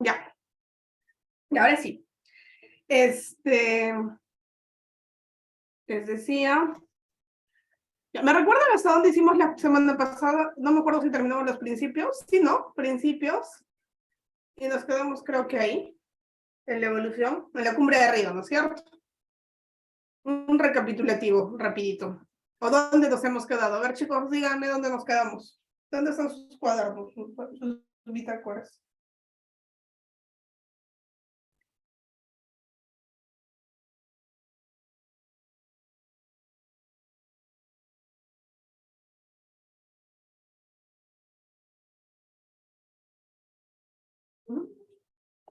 Ya. Y ahora sí. Les decía. ¿Me recuerdan hasta dónde hicimos la semana pasada? No me acuerdo si terminamos los principios. Sí, ¿no? Principios. Y nos quedamos, creo que ahí, en la evolución, en la cumbre de Río, ¿no es cierto? Un recapitulativo, rapidito. ¿O dónde nos hemos quedado? A ver, chicos, díganme dónde nos quedamos. ¿Dónde están sus cuadernos, sus bitácoras?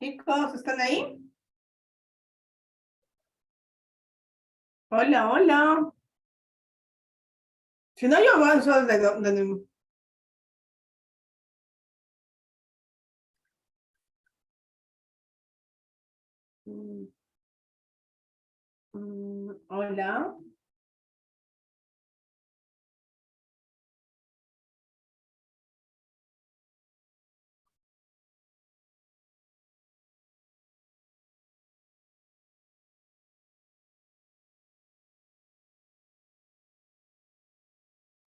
Chicos, ¿están ahí? Hola, hola. Si no, yo avanzo desde. Hola.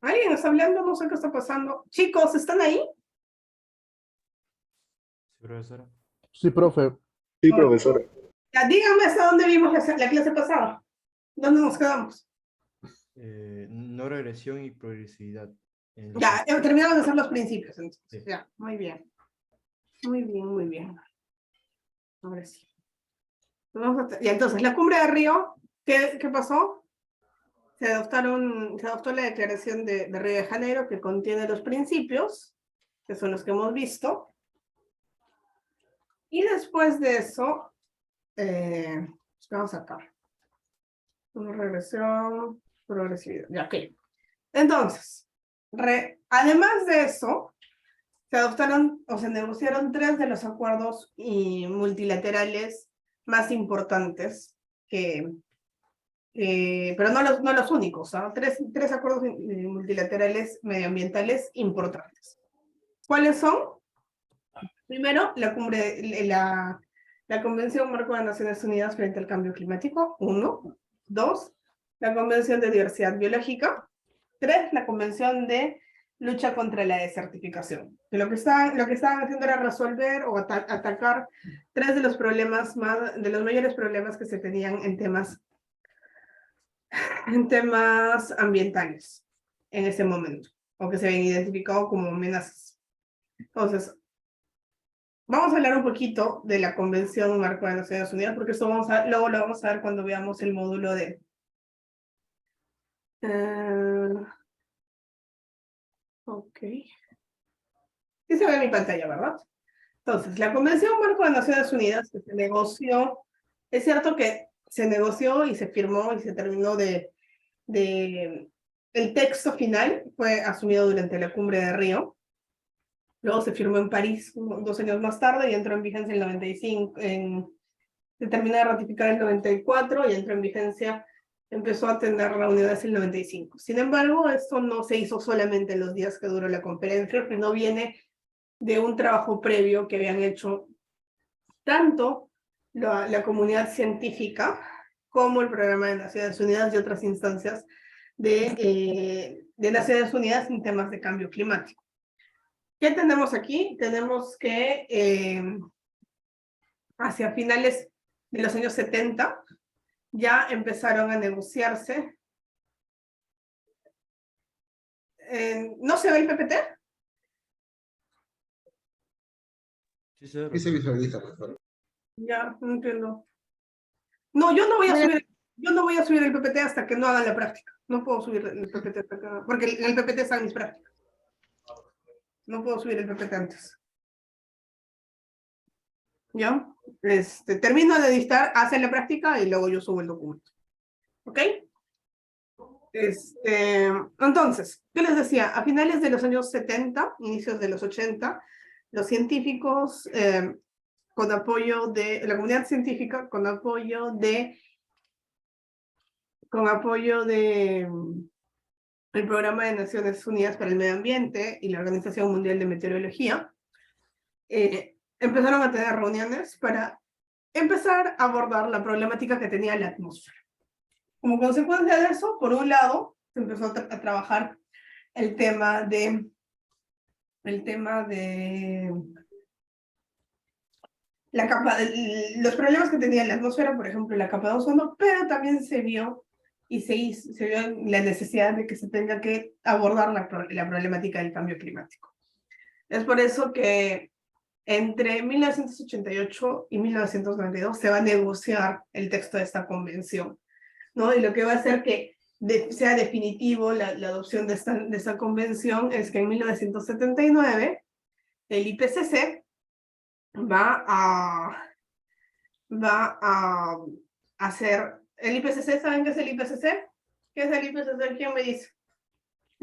¿Alguien está hablando? No sé qué está pasando. Chicos, ¿están ahí? Sí, profesora. Sí, profe. Sí, profesora. Ya, díganme hasta dónde vimos la clase pasada. ¿Dónde nos quedamos? No regresión y progresividad. Ya, terminamos de hacer los principios, entonces. Sí. Ya, muy bien. Muy bien, muy bien. Ahora sí. Y entonces, la cumbre de Río, ¿qué pasó? Se adoptó la declaración de Río de Janeiro, que contiene los principios, que son los que hemos visto. Y después de eso, vamos acá. Una regresión, progresividad. Ya, ok. Entonces, además de eso, se adoptaron o se negociaron 3 de los acuerdos multilaterales más importantes, pero no los únicos, ¿no? Tres acuerdos multilaterales medioambientales importantes. ¿Cuáles son? Primero, la Convención Marco de Naciones Unidas frente al Cambio Climático, 1. 2, la Convención de Diversidad Biológica. 3, la Convención de Lucha contra la Desertificación. Lo que estaban haciendo era resolver o atacar 3 de los mayores problemas que se tenían en temas ambientales en ese momento, o que se habían identificado como amenazas. Entonces, vamos a hablar un poquito de la Convención Marco de Naciones Unidas, porque eso luego lo vamos a ver cuando veamos el módulo de. Ok. Sí se ve en mi pantalla, ¿verdad? Entonces, la Convención Marco de Naciones Unidas, que se negoció, es cierto que se negoció y se firmó y se terminó el texto final fue asumido durante la cumbre de Río. Luego se firmó en París 2 años más tarde y entró en vigencia en el 95, se terminó de ratificar en el 94 y entró en vigencia, empezó a tener reuniones en el 95. Sin embargo, esto no se hizo solamente en los días que duró la conferencia, sino viene de un trabajo previo que habían hecho tanto la comunidad científica como el Programa de Naciones Unidas y otras instancias de Naciones Unidas en temas de cambio climático. ¿Qué tenemos aquí? Tenemos que hacia finales de los años 70 ya empezaron a negociarse. ¿No se ve el PPT? Sí, se ve, Sí se profesora. visualiza, profesora. Ya, no entiendo. No, yo no voy a subir el PPT hasta que no hagan la práctica. No puedo subir el PPT hasta que, porque en el PPT están mis prácticas. No puedo subir el PPT antes. ¿Ya? Termino de editar, hacen la práctica y luego yo subo el documento. ¿Ok? Entonces, ¿qué les decía? A finales de los años 70, inicios de los 80, los científicos, con apoyo de la comunidad científica, con apoyo de el Programa de Naciones Unidas para el Medio Ambiente y la Organización Mundial de Meteorología, empezaron a tener reuniones para empezar a abordar la problemática que tenía la atmósfera. Como consecuencia de eso, por un lado, se empezó a trabajar el tema de la capa, los problemas que tenía la atmósfera, por ejemplo, la capa de ozono, pero también se vio la necesidad de que se tenga que abordar la problemática del cambio climático. Es por eso que entre 1988 y 1992 se va a negociar el texto de esta convención, ¿no? Y lo que va a hacer que sea definitivo la adopción de esta convención es que en 1979 el IPCC va a hacer... ¿El IPCC? ¿Saben qué es el IPCC? ¿Qué es el IPCC? ¿Quién me dice?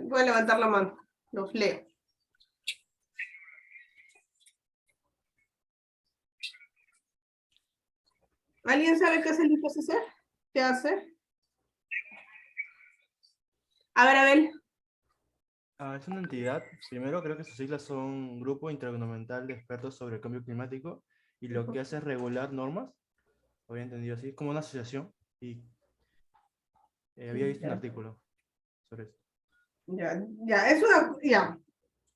Pueden levantar la mano, los leo. ¿Alguien sabe qué es el IPCC? ¿Qué hace? A ver, Abel. Es una entidad, primero creo que sus siglas son Grupo Intergubernamental de Expertos sobre el Cambio Climático, y lo que hace es regular normas, lo había entendido así, como una asociación, y había visto un artículo sobre eso.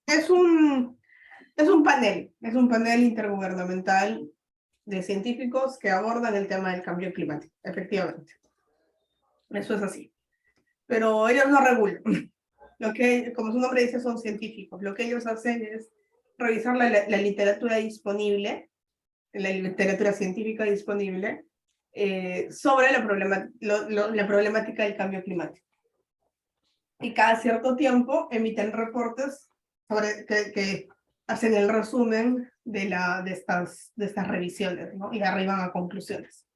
Es un panel intergubernamental de científicos que abordan el tema del cambio climático, efectivamente. Eso es así. Pero ellos no regulan. Como su nombre dice, son científicos. Lo que ellos hacen es revisar la literatura disponible, la literatura científica disponible, sobre la problemática del cambio climático. Y cada cierto tiempo emiten reportes que hacen el resumen de estas revisiones, ¿no? Y arriban a conclusiones.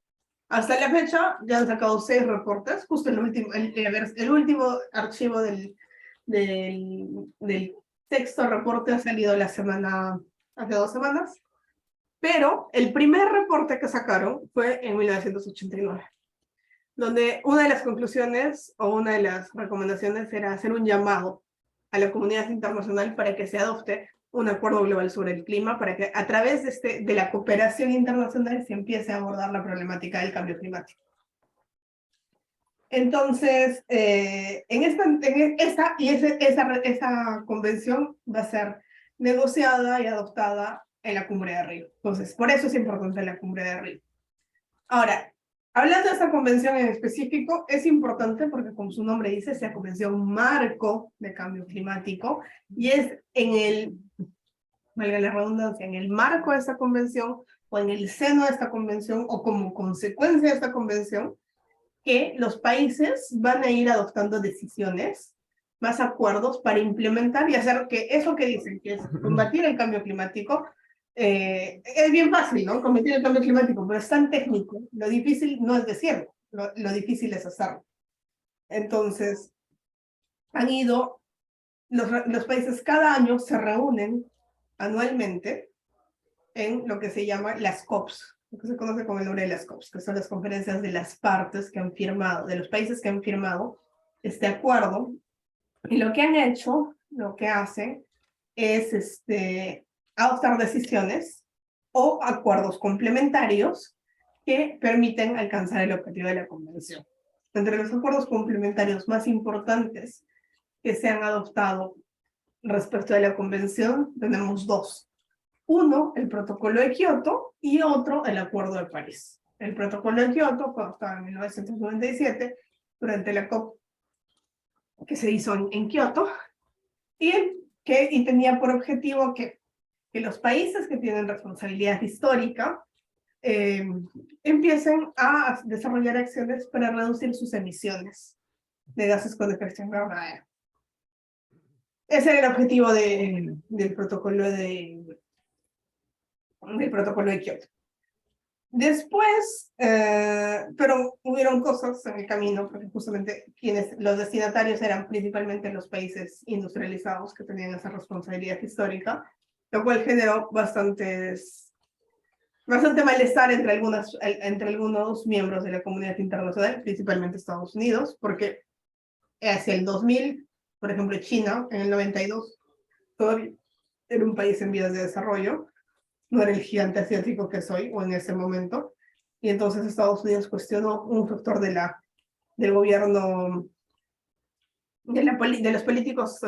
Hasta la fecha ya han sacado 6 reportes, justo el último archivo del texto reporte ha salido hace 2 semanas, pero el primer reporte que sacaron fue en 1989, donde una de las conclusiones o una de las recomendaciones era hacer un llamado a la comunidad internacional para que se adopte un acuerdo global sobre el clima, para que a través de la cooperación internacional se empiece a abordar la problemática del cambio climático. Entonces, esa convención va a ser negociada y adoptada en la Cumbre de Río. Entonces, por eso es importante la Cumbre de Río. Ahora, hablando de esta convención en específico, es importante porque, como su nombre dice, es la convención marco de cambio climático, y es valga la redundancia, en el marco de esta convención, o en el seno de esta convención, o como consecuencia de esta convención, que los países van a ir adoptando decisiones, más acuerdos para implementar y hacer que eso que dicen, que es combatir el cambio climático, es bien fácil, ¿no? Combatir el cambio climático, pero es tan técnico. Lo difícil no es decirlo, lo difícil es hacerlo. Entonces, los países cada año se reúnen anualmente en lo que se llama las COPs, lo que se conoce como el nombre de las COPs, que son las conferencias de las partes que han firmado, de los países que han firmado este acuerdo. Y lo que han hecho, lo que hacen, es adoptar decisiones o acuerdos complementarios que permiten alcanzar el objetivo de la convención. Entre los acuerdos complementarios más importantes que se han adoptado respecto de la convención, tenemos 2. Uno, el protocolo de Kioto, y otro, el acuerdo de París. El protocolo de Kioto fue adoptado en 1997 durante la COP que se hizo en Kioto, y tenía por objetivo que los países que tienen responsabilidad histórica empiecen a desarrollar acciones para reducir sus emisiones de gases con efecto invernadero. Ese era el objetivo del protocolo de Kioto. Después, pero hubieron cosas en el camino, porque justamente los destinatarios eran principalmente los países industrializados que tenían esa responsabilidad histórica, lo cual generó bastante malestar entre algunos miembros de la comunidad internacional, principalmente Estados Unidos, porque hacia el 2000, por ejemplo, China, en el 92, todavía era un país en vías de desarrollo, no era el gigante asiático que soy, o en ese momento. Y entonces Estados Unidos cuestionó un factor del gobierno, de los políticos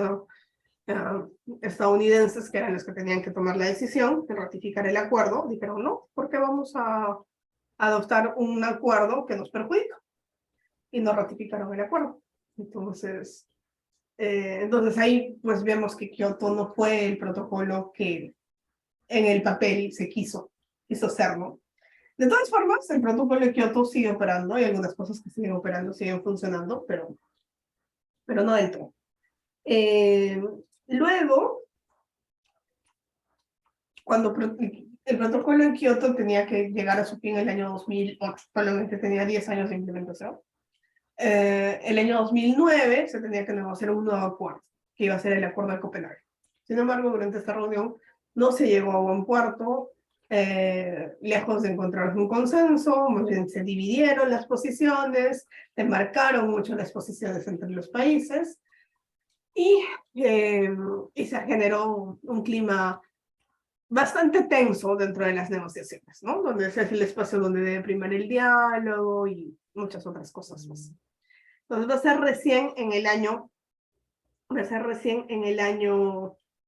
estadounidenses, que eran los que tenían que tomar la decisión de ratificar el acuerdo. Dijeron, no, ¿por qué vamos a adoptar un acuerdo que nos perjudica? Y no ratificaron el acuerdo. Entonces ahí pues vemos que Kioto no fue el protocolo que en el papel se quiso ser, ¿no? De todas formas, el protocolo de Kioto sigue operando, hay algunas cosas que siguen operando, siguen funcionando, pero no del todo. Luego, cuando el protocolo de Kioto tenía que llegar a su fin el año 2008, solamente tenía 10 años de implementación. El año 2009 se tenía que negociar un nuevo acuerdo, que iba a ser el acuerdo de Copenhague. Sin embargo, durante esta reunión no se llegó a buen puerto, lejos de encontrar un consenso, más bien se dividieron las posiciones, se marcaron mucho las posiciones entre los países, y se generó un clima bastante tenso dentro de las negociaciones, ¿no? Donde ese es el espacio donde debe primar el diálogo y muchas otras cosas más. Entonces va a ser recién en el año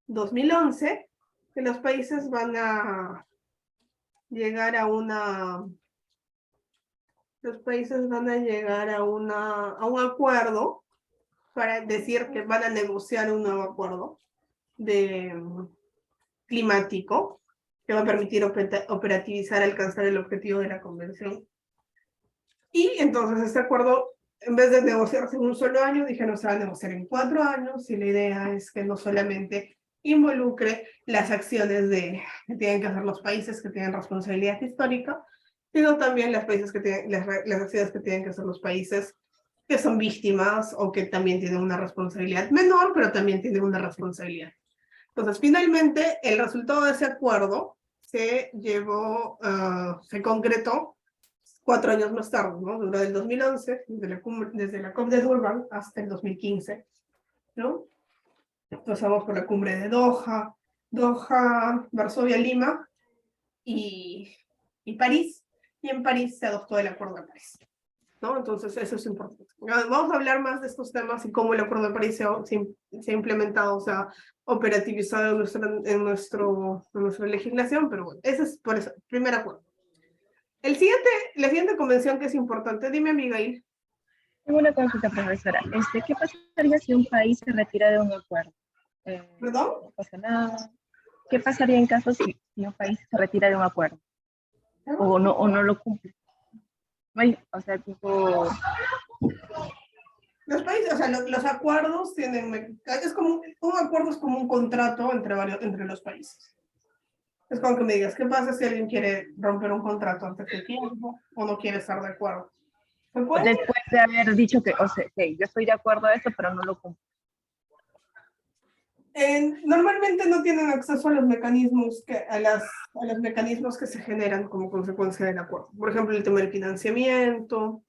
2011 que los países van a llegar a un acuerdo para decir que van a negociar un nuevo acuerdo climático que va a permitir operativizar, alcanzar el objetivo de la convención. Y entonces este acuerdo, en vez de negociarse en un solo año, dijeron se va a negociar en 4 años, y la idea es que no solamente involucre las acciones que tienen que hacer los países que tienen responsabilidad histórica, sino también las acciones que tienen que hacer los países que son víctimas o que también tienen una responsabilidad menor, pero también tienen una responsabilidad. Entonces, finalmente, el resultado de ese acuerdo se concretó 4 años más tarde, ¿no? Duró del 2011, desde la COP de Durban hasta el 2015, ¿no? Pasamos por la cumbre de Doha, Varsovia, Lima y París, y en París se adoptó el Acuerdo de París, ¿no? Entonces eso es importante. Vamos a hablar más de estos temas y cómo el Acuerdo de París se ha implementado, o sea, operativizado en nuestra legislación, pero bueno, ese es por eso, primer acuerdo. La siguiente convención que es importante, dime, Abigail. Tengo una consulta, profesora. ¿Qué pasaría si un país se retira de un acuerdo? ¿Perdón? No pasa nada. ¿Qué pasaría en caso si un país se retira de un acuerdo? O no lo cumple. O sea, tipo... Los países, o sea, los acuerdos tienen, un acuerdo es como un contrato entre los países. Es como que me digas, ¿qué pasa si alguien quiere romper un contrato antes de tiempo o no quiere estar de acuerdo? ¿Se puede? Después de haber dicho que, yo estoy de acuerdo a esto, pero no lo cumplo. Normalmente no tienen acceso a los mecanismos que se generan como consecuencia del acuerdo. Por ejemplo, el tema del financiamiento,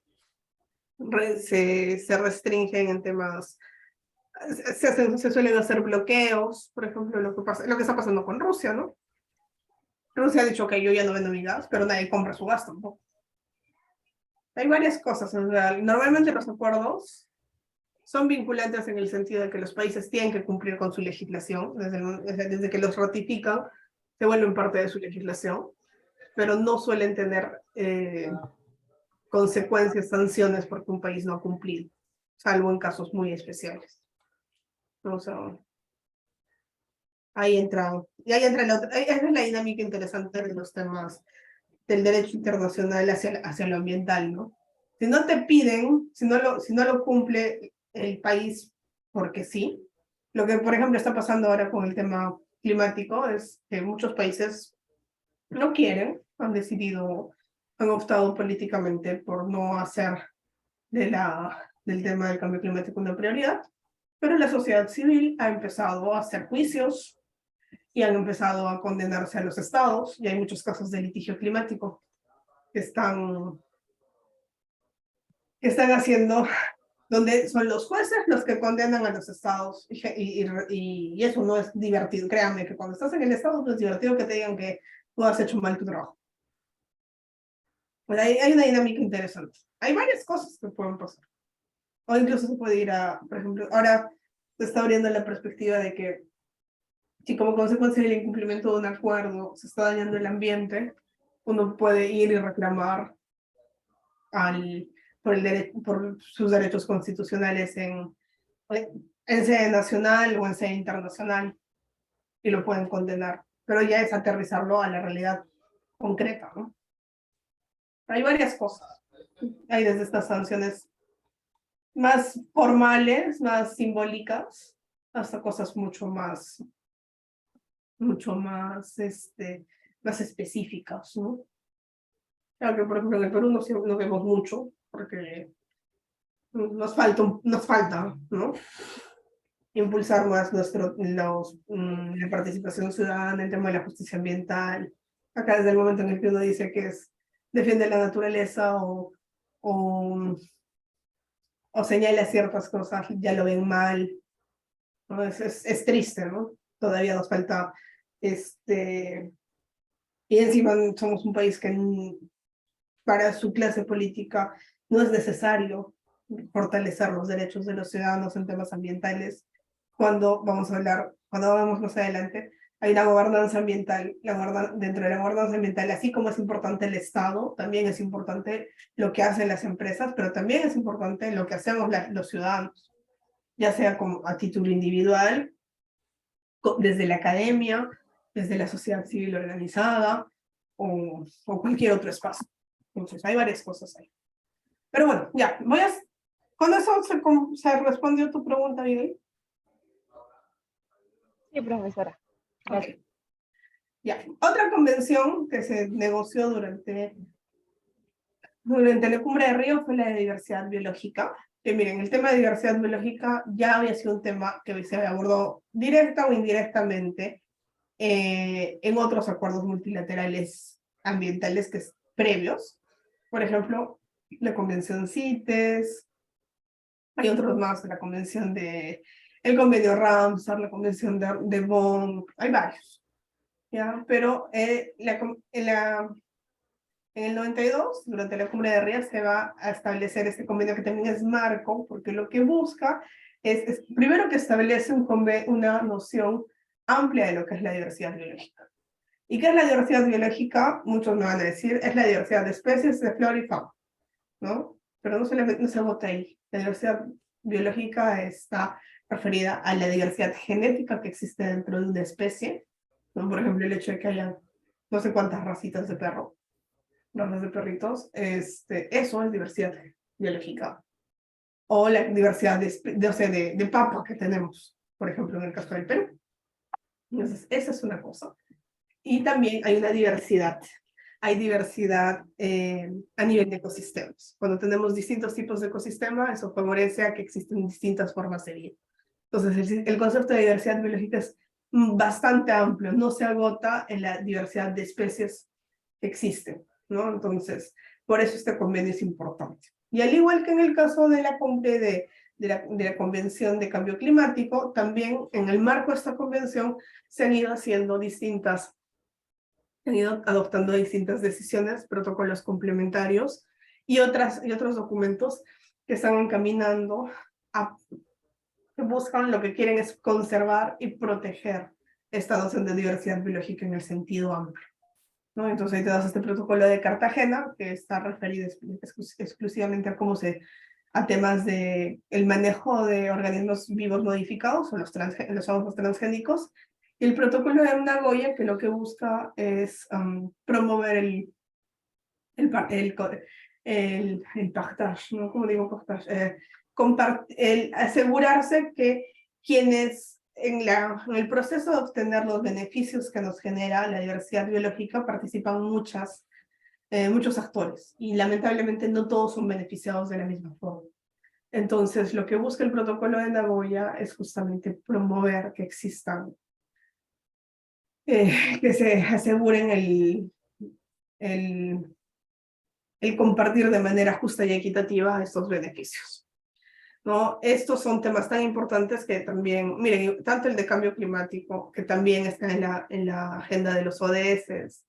se restringen en temas, se suelen hacer bloqueos, por ejemplo, lo que está pasando con Rusia, ¿no? Rusia ha dicho que yo ya no vendo mi gas, pero nadie compra su gas tampoco. Hay varias cosas en realidad. Normalmente los acuerdos son vinculantes en el sentido de que los países tienen que cumplir con su legislación, desde que los ratifican, se vuelven parte de su legislación, pero no suelen tener consecuencias, sanciones porque un país no ha cumplido, salvo en casos muy especiales. O sea, esa es la dinámica interesante de los temas del derecho internacional hacia lo ambiental, ¿no? Si no te piden, si no lo cumple el país porque sí, lo que por ejemplo está pasando ahora con el tema climático es que muchos países no quieren, han optado políticamente por no hacer del tema del cambio climático una prioridad, pero la sociedad civil ha empezado a hacer juicios y han empezado a condenarse a los estados, y hay muchos casos de litigio climático que están haciendo, donde son los jueces los que condenan a los estados, y eso no es divertido. Créanme que cuando estás en el estado no es divertido que te digan que tú has hecho mal tu trabajo. Pues hay una dinámica interesante. Hay varias cosas que pueden pasar. O incluso se puede ir a, por ejemplo, ahora se está abriendo la perspectiva de que si como consecuencia del incumplimiento de un acuerdo se está dañando el ambiente, uno puede ir y reclamar por sus derechos constitucionales en sede nacional o en sede internacional y lo pueden condenar. Pero ya es aterrizarlo a la realidad concreta, ¿no? Hay varias cosas. Hay desde estas sanciones más formales, más simbólicas, hasta cosas mucho más, más específicas, ¿no? Claro que, por ejemplo, en el Perú no vemos mucho, porque nos falta, ¿no? Impulsar más la participación ciudadana, el tema de la justicia ambiental. Acá desde el momento en el que uno dice que defiende la naturaleza o señala ciertas cosas, ya lo ven mal, ¿no? Es triste, ¿no? Todavía nos falta, y encima somos un país que para su clase política no es necesario fortalecer los derechos de los ciudadanos en temas ambientales. Cuando vamos más adelante, hay una gobernanza ambiental, dentro de la gobernanza ambiental, así como es importante el Estado, también es importante lo que hacen las empresas, pero también es importante lo que hacemos los ciudadanos, ya sea como a título individual, desde la academia, desde la sociedad civil organizada o cualquier otro espacio. Entonces, hay varias cosas ahí. Pero bueno, ya, con eso se respondió tu pregunta, Miguel. Sí, profesora. Ok. Ya, otra convención que se negoció durante la cumbre de Río fue la de diversidad biológica. Que miren, el tema de diversidad biológica ya había sido un tema que se abordó directa o indirectamente en otros acuerdos multilaterales ambientales previos. Por ejemplo, la Convención CITES, hay otros más, el convenio Ramsar, la Convención de Bonn, hay varios. ¿Ya? Pero en el 92, durante la cumbre de Río, se va a establecer este convenio que también es marco, porque lo que busca es primero que establece una noción amplia de lo que es la diversidad biológica. ¿Y qué es la diversidad biológica? Muchos me van a decir, es la diversidad de especies, de flora y fauna, ¿no? Pero no se vota ahí. La diversidad biológica está referida a la diversidad genética que existe dentro de una especie, ¿no? Por ejemplo, el hecho de que haya no sé cuántas racitas de perro, razas de perritos, eso es diversidad biológica. O la diversidad de papa que tenemos, por ejemplo, en el caso del Perú. Entonces, esa es una cosa. Y también hay una diversidad. Hay diversidad a nivel de ecosistemas. Cuando tenemos distintos tipos de ecosistema, eso favorece a que existen distintas formas de vida. Entonces, el concepto de diversidad biológica es bastante amplio, no se agota en la diversidad de especies que existen, ¿no? Entonces, por eso este convenio es importante. Y al igual que en el caso de la Convención de Cambio Climático, también en el marco de esta convención se han ido adoptando distintas decisiones, protocolos complementarios y otros documentos que están encaminando que buscan, lo que quieren es conservar y proteger esta noción de diversidad biológica en el sentido amplio, ¿no? Entonces ahí te das este protocolo de Cartagena, que está referido exclusivamente a temas de el manejo de organismos vivos modificados o los hongos transgénicos, y el protocolo de Nagoya, que lo que busca es promover el partage, ¿no? ¿Cómo digo partage? Asegurarse que quienes en el proceso de obtener los beneficios que nos genera la diversidad biológica participan muchos actores, y lamentablemente no todos son beneficiados de la misma forma. Entonces, lo que busca el protocolo de Nagoya es justamente promover que existan, que se aseguren el compartir de manera justa y equitativa estos beneficios, ¿no? Estos son temas tan importantes que también, miren, tanto el de cambio climático, que también está en la agenda de los ODS,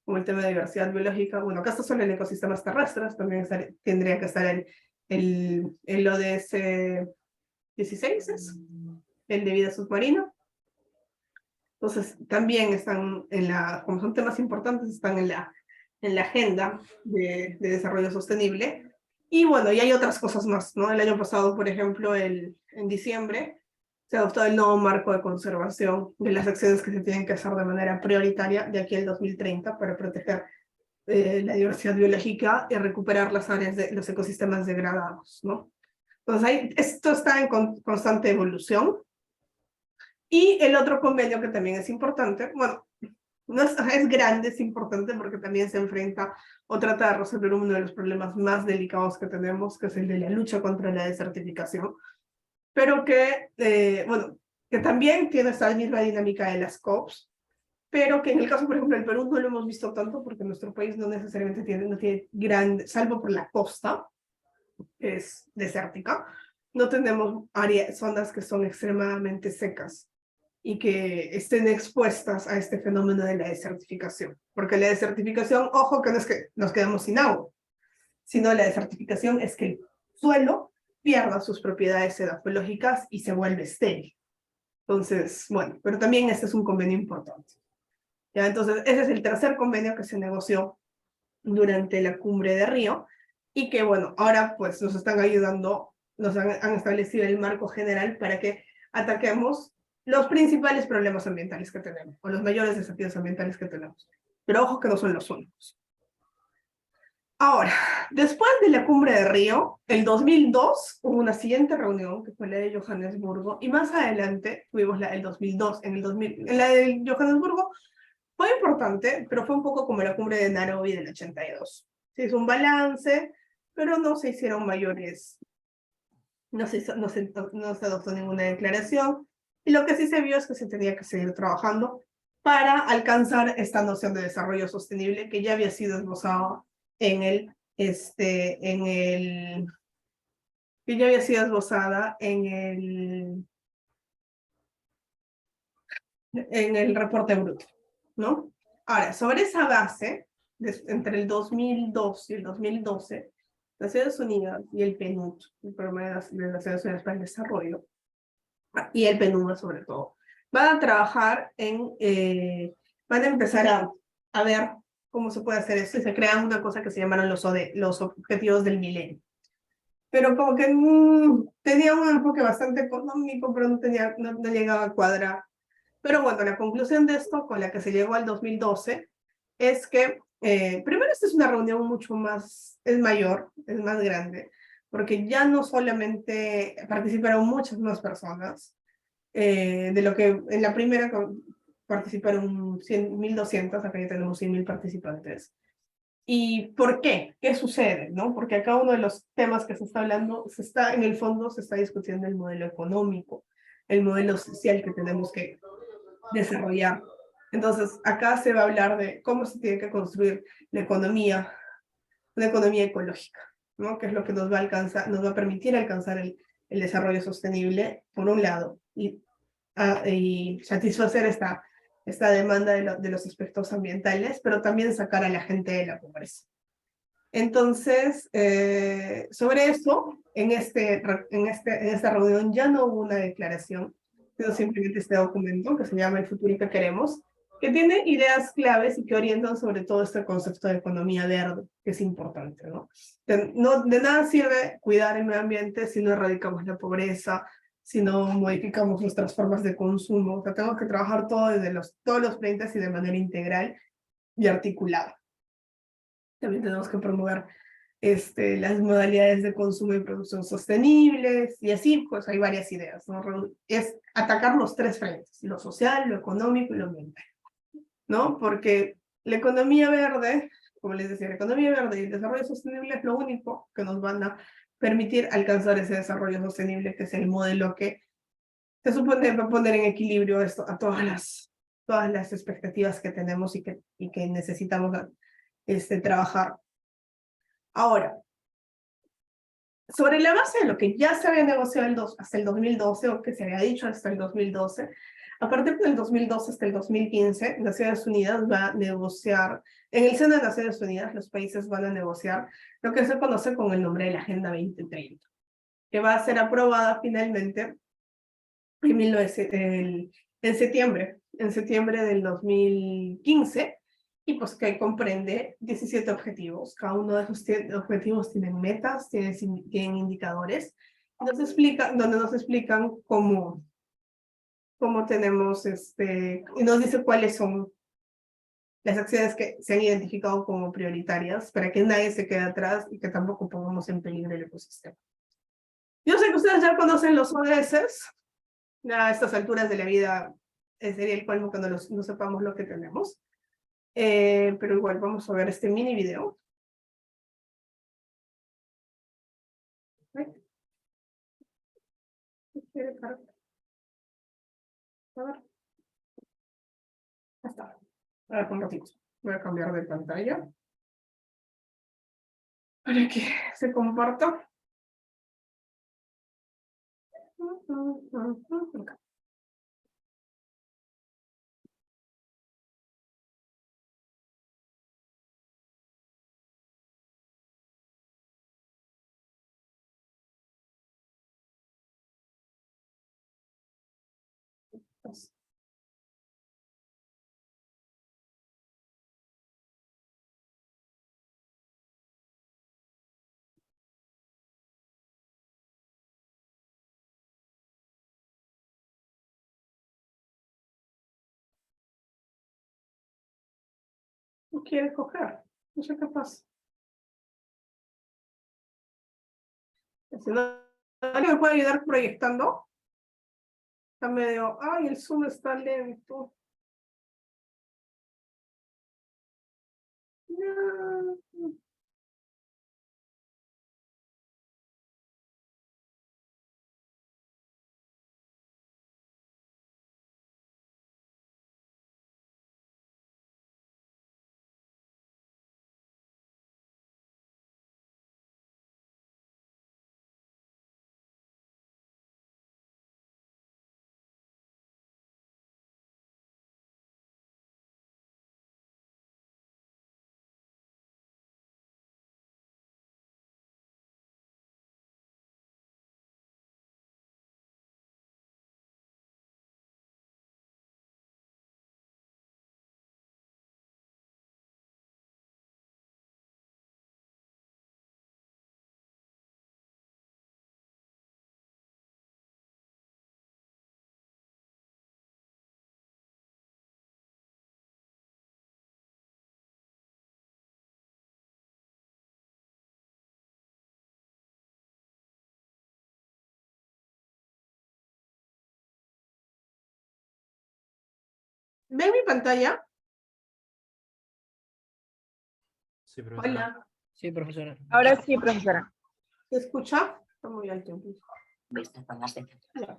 como el tema de diversidad biológica. Bueno, acá está solo en ecosistemas terrestres, también tendría que estar el ODS 16, el de vida submarina. Entonces, también están como son temas importantes, están en la agenda de desarrollo sostenible. Y bueno, y hay otras cosas más, ¿no? El año pasado, por ejemplo, en diciembre, se adoptó el nuevo marco de conservación de las acciones que se tienen que hacer de manera prioritaria de aquí al 2030 para proteger la diversidad biológica y recuperar las áreas de los ecosistemas degradados, ¿no? Entonces, esto está en constante evolución. Y el otro convenio que también es importante, bueno, no es grande, es importante porque también se enfrenta o trata de resolver uno de los problemas más delicados que tenemos, que es el de la lucha contra la desertificación, pero que, bueno, que también tiene esta misma dinámica de las COPs, pero que en el caso, por ejemplo, del Perú no lo hemos visto tanto porque nuestro país no necesariamente no tiene salvo por la costa, que es desértica, no tenemos zonas que son extremadamente secas y que estén expuestas a este fenómeno de la desertificación. Porque la desertificación, ojo, que no es que nos quedamos sin agua, sino la desertificación es que el suelo pierda sus propiedades edafológicas y se vuelve estéril. Entonces, bueno, pero también este es un convenio importante. ¿Ya? Entonces, ese es el tercer convenio que se negoció durante la cumbre de Río y que, bueno, ahora pues nos están ayudando, nos han establecido el marco general para que ataquemos los principales problemas ambientales que tenemos, o los mayores desafíos ambientales que tenemos. Pero ojo que no son los únicos. Ahora, después de la cumbre de Río, el 2002 hubo una siguiente reunión, que fue la de Johannesburgo, y más adelante tuvimos el 2002. En la de Johannesburgo fue importante, pero fue un poco como la cumbre de Nairobi del 82. Se hizo un balance, pero no se hicieron mayores, no se adoptó ninguna declaración, y lo que sí se vio es que se tenía que seguir trabajando para alcanzar esta noción de desarrollo sostenible que ya había sido esbozada que ya había sido esbozada en el reporte bruto, ¿no? Ahora, sobre esa base, entre el 2002 y el 2012, Naciones Unidas y el PNUD, el Programa de Naciones Unidas para el Desarrollo, y el PNUD sobre todo, van a trabajar van a empezar a ver cómo se puede hacer esto, y se crean una cosa que se llamaron los Objetivos del Milenio. Pero como que tenía un enfoque bastante económico, pero no llegaba a cuadrar. Pero bueno, la conclusión de esto, con la que se llegó al 2012, es que, primero, esta es una reunión mucho más, es mayor, es más grande, porque ya no solamente participaron muchas más personas, de lo que en la primera participaron 1.200, acá ya tenemos 100.000 participantes. ¿Y por qué? ¿Qué sucede? ¿No? Porque acá uno de los temas que se está hablando, en el fondo se está discutiendo el modelo económico, el modelo social que tenemos que desarrollar. Entonces, acá se va a hablar de cómo se tiene que construir la economía, una economía ecológica, ¿no? Que es lo que nos va a permitir alcanzar el desarrollo sostenible, por un lado, y satisfacer esta demanda de los aspectos ambientales, pero también sacar a la gente de la pobreza. Entonces, sobre eso, en esta reunión ya no hubo una declaración, sino simplemente este documento que se llama El futuro que queremos, que tiene ideas claves y que orientan sobre todo este concepto de economía verde, que es importante, ¿no? De nada sirve cuidar el medio ambiente si no erradicamos la pobreza, si no modificamos nuestras formas de consumo. O sea, tenemos que trabajar desde todos los frentes y de manera integral y articulada. También tenemos que promover las modalidades de consumo y producción sostenibles, y así pues hay varias ideas, ¿no? Es atacar los tres frentes, lo social, lo económico y lo ambiental, ¿no? Porque la economía verde, como les decía, la economía verde y el desarrollo sostenible es lo único que nos van a permitir alcanzar ese desarrollo sostenible, que es el modelo que se supone va a poner en equilibrio esto a todas las expectativas que tenemos y que necesitamos trabajar. Ahora, sobre la base de lo que ya se había negociado hasta el 2012, o que se había dicho hasta el 2012, A partir del 2012 hasta el 2015, Naciones Unidas va a negociar, en el seno de Naciones Unidas, los países van a negociar lo que se conoce con el nombre de la Agenda 2030, que va a ser aprobada finalmente en septiembre del 2015, y pues que comprende 17 objetivos. Cada uno de esos objetivos tienen metas, tienen indicadores, donde nos explican cómo tenemos, y nos dice cuáles son las acciones que se han identificado como prioritarias para que nadie se quede atrás y que tampoco pongamos en peligro el ecosistema. Yo sé que ustedes ya conocen los ODS, a estas alturas de la vida sería el colmo que no sepamos lo que tenemos, pero igual vamos a ver este mini video. A ver. Ya está. A ver, un ratito. Voy a cambiar de pantalla para que se comparta. No quiere coger. No sé qué pasa. Si no, ¿alguien me puede ayudar proyectando? Está medio... Ay, el Zoom está lento. No. ¿Ven mi pantalla? Sí, profesora. Hola. Sí, profesora. Ahora sí, profesora. ¿Se escucha? Está muy alto incluso. Viste, más de Ya.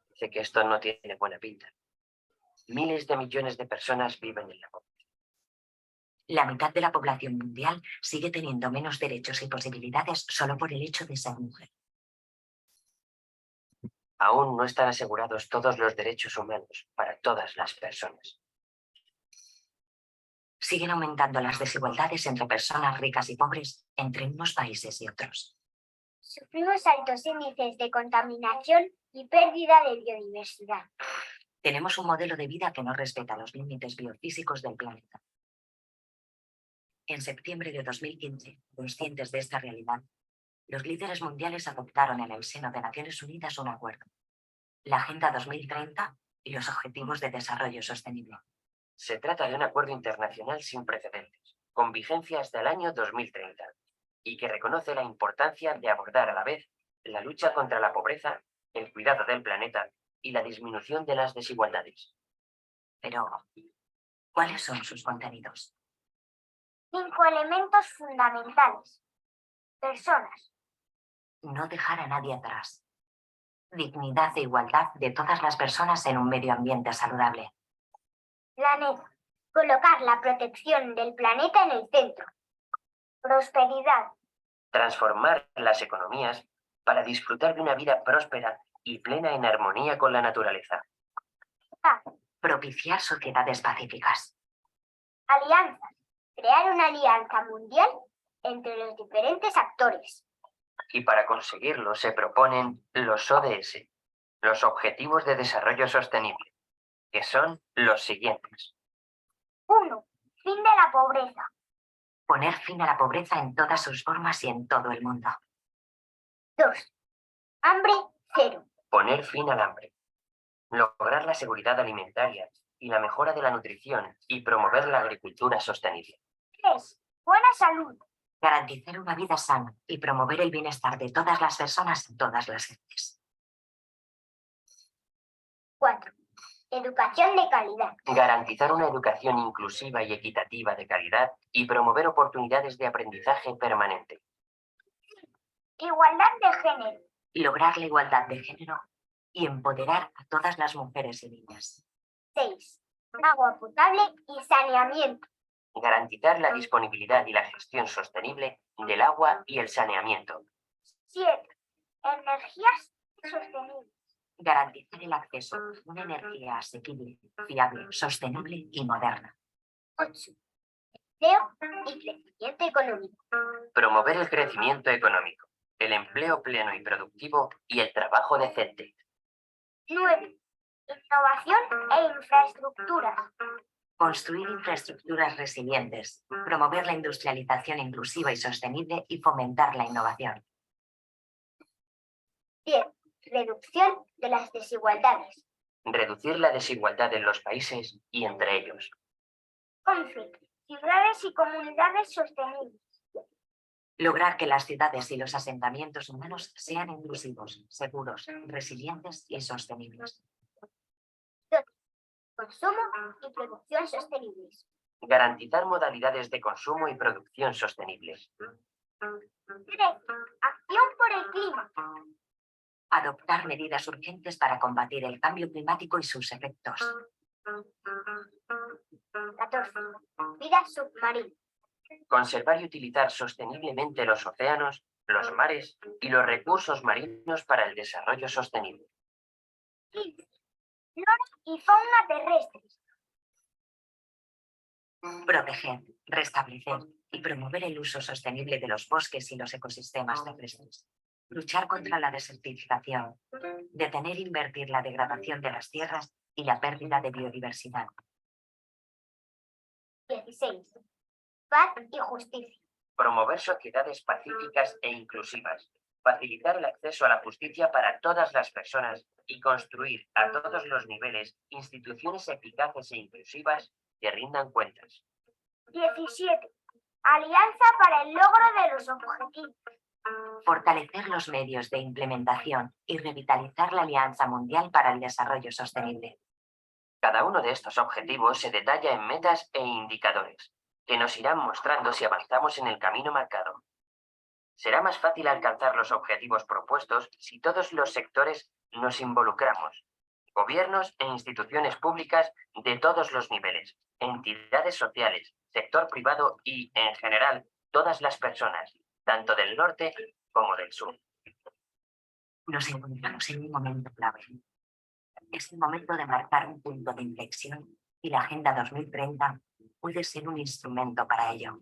Dice que esto no tiene buena pinta. Miles de millones de personas viven en la pobreza. La mitad de la población mundial sigue teniendo menos derechos y posibilidades solo por el hecho de ser mujer. Aún no están asegurados todos los derechos humanos para todas las personas. Siguen aumentando las desigualdades entre personas ricas y pobres entre unos países y otros. Sufrimos altos índices de contaminación y pérdida de biodiversidad. Tenemos un modelo de vida que no respeta los límites biofísicos del planeta. En septiembre de 2015, conscientes de esta realidad, los líderes mundiales adoptaron en el seno de Naciones Unidas un acuerdo, la Agenda 2030 y los Objetivos de Desarrollo Sostenible. Se trata de un acuerdo internacional sin precedentes, con vigencia hasta el año 2030, y que reconoce la importancia de abordar a la vez la lucha contra la pobreza, el cuidado del planeta y la disminución de las desigualdades. Pero, ¿cuáles son sus contenidos? 5 elementos fundamentales. Personas. No dejar a nadie atrás. Dignidad e igualdad de todas las personas en un medio ambiente saludable. Planeta. Colocar la protección del planeta en el centro. Prosperidad. Transformar las economías para disfrutar de una vida próspera y plena en armonía con la naturaleza. Propiciar sociedades pacíficas. Alianzas. Crear una alianza mundial entre los diferentes actores. Y para conseguirlo se proponen los ODS, los Objetivos de Desarrollo Sostenible, que son los siguientes. 1. Fin de la pobreza. Poner fin a la pobreza en todas sus formas y en todo el mundo. 2. Hambre cero. Poner fin al hambre. Lograr la seguridad alimentaria y la mejora de la nutrición y promover la agricultura sostenible. 3. Buena salud. Garantizar una vida sana y promover el bienestar de todas las personas en todas las gentes. 4. Educación de calidad. Garantizar una educación inclusiva y equitativa de calidad y promover oportunidades de aprendizaje permanente. Igualdad de género. Lograr la igualdad de género y empoderar a todas las mujeres y niñas. 6. Agua potable y saneamiento. Garantizar la disponibilidad y la gestión sostenible del agua y el saneamiento. 7. Energías sostenibles. Garantizar el acceso a una energía asequible, fiable, sostenible y moderna. 8. Empleo y crecimiento económico. Promover el crecimiento económico, el empleo pleno y productivo y el trabajo decente. 9. Innovación e infraestructuras. Construir infraestructuras resilientes, promover la industrialización inclusiva y sostenible y fomentar la innovación. 10. Reducción de las desigualdades. Reducir la desigualdad en los países y entre ellos. 11. Ciudades y comunidades sostenibles. Lograr que las ciudades y los asentamientos humanos sean inclusivos, seguros, resilientes y sostenibles. Consumo y producción sostenibles. Garantizar modalidades de consumo y producción sostenibles. 13. Acción por el clima. Adoptar medidas urgentes para combatir el cambio climático y sus efectos. 14. Vida submarina. Conservar y utilizar sosteniblemente los océanos, los mares y los recursos marinos para el desarrollo sostenible. 15. Flora y fauna terrestres. Proteger, restablecer y promover el uso sostenible de los bosques y los ecosistemas terrestres. Luchar contra la desertificación. Detener e invertir la degradación de las tierras y la pérdida de biodiversidad. 16. Paz y justicia. Promover sociedades pacíficas e inclusivas. Facilitar el acceso a la justicia para todas las personas y construir a todos los niveles instituciones eficaces e inclusivas que rindan cuentas. 17. Alianza para el logro de los objetivos. Fortalecer los medios de implementación y revitalizar la Alianza Mundial para el Desarrollo Sostenible. Cada uno de estos objetivos se detalla en metas e indicadores, que nos irán mostrando si avanzamos en el camino marcado. Será más fácil alcanzar los objetivos propuestos si todos los sectores nos involucramos. Gobiernos e instituciones públicas de todos los niveles, entidades sociales, sector privado y, en general, todas las personas, tanto del norte como del sur. Nos encontramos en un momento clave. Es el momento de marcar un punto de inflexión y la Agenda 2030 puede ser un instrumento para ello.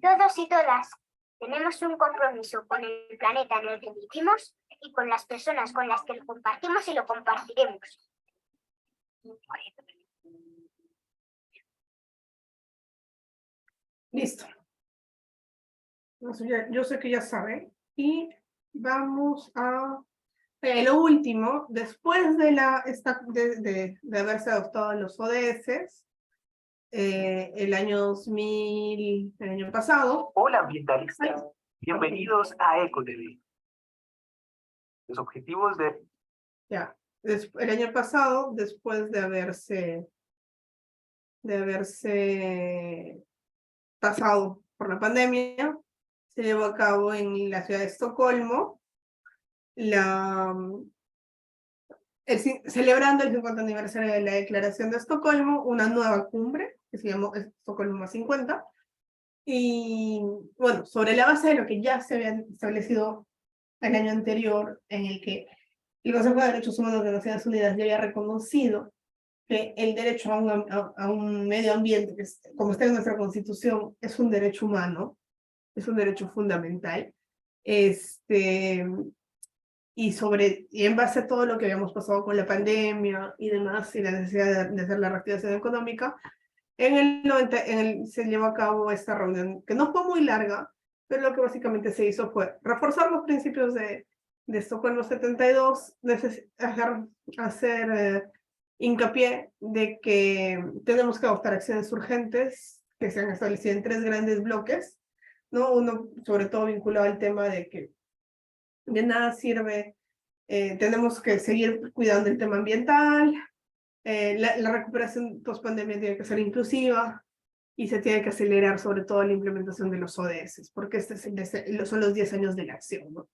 Todos y todas tenemos un compromiso con el planeta en el que vivimos y con las personas con las que lo compartimos y lo compartiremos. Listo. Yo sé que ya saben. Y vamos a... lo último, después de, de haberse adoptado los ODS, el año pasado... Hola ambientalistas, bienvenidos a EcoTV. Los objetivos de... Ya, el año pasado, después de haberse pasado por la pandemia, se llevó a cabo en la ciudad de Estocolmo, celebrando el 50 aniversario de la Declaración de Estocolmo, una nueva cumbre que se llamó Estocolmo más 50, y bueno, sobre la base de lo que ya se había establecido el año anterior, en el que el Consejo de Derechos Humanos de Naciones Unidas ya había reconocido que el derecho a un medio ambiente, que como está en nuestra Constitución, es un derecho humano, es un derecho fundamental, y en base a todo lo que habíamos pasado con la pandemia y demás, y la necesidad de hacer la reactivación económica, se llevó a cabo esta reunión, que no fue muy larga, pero lo que básicamente se hizo fue reforzar los principios de Estocolmo 72, hacer hincapié de que tenemos que adoptar acciones urgentes que se han establecido en 3 grandes bloques, ¿no? Uno, sobre todo, vinculado al tema de que de nada sirve, tenemos que seguir cuidando el tema ambiental, la recuperación post-pandemia tiene que ser inclusiva y se tiene que acelerar sobre todo la implementación de los ODS, porque son los 10 años de la acción, ¿no?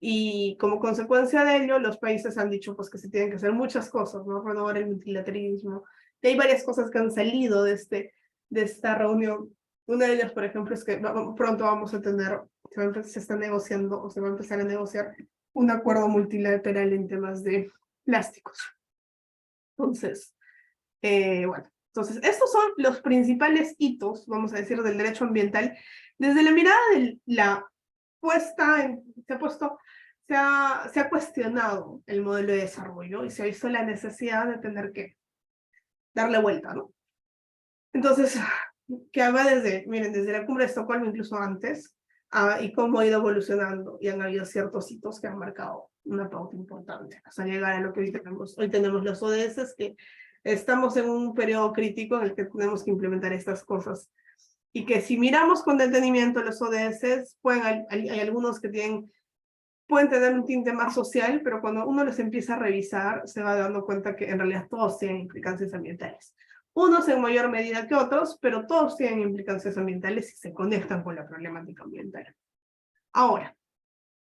Y como consecuencia de ello, los países han dicho pues, que se tienen que hacer muchas cosas, ¿no? Renovar el multilateralismo. Y hay varias cosas que han salido de esta reunión. Una de ellas, por ejemplo, es que pronto vamos a tener, se está negociando o se va a empezar a negociar un acuerdo multilateral en temas de plásticos. Entonces, entonces, estos son los principales hitos, vamos a decir, del derecho ambiental. Desde la mirada de la puesta, se ha cuestionado el modelo de desarrollo y se ha visto la necesidad de tener que darle vuelta, ¿no? Entonces, que va desde la cumbre de Estocolmo, incluso antes, y cómo ha ido evolucionando, y han habido ciertos hitos que han marcado una pauta importante, hasta llegar a lo que hoy tenemos. Hoy tenemos los ODS, que estamos en un periodo crítico en el que tenemos que implementar estas cosas, y que si miramos con detenimiento los ODS, hay algunos que pueden tener un tinte más social, pero cuando uno los empieza a revisar, se va dando cuenta que en realidad todos tienen implicancias ambientales. Unos en mayor medida que otros, pero todos tienen implicancias ambientales y se conectan con la problemática ambiental. Ahora,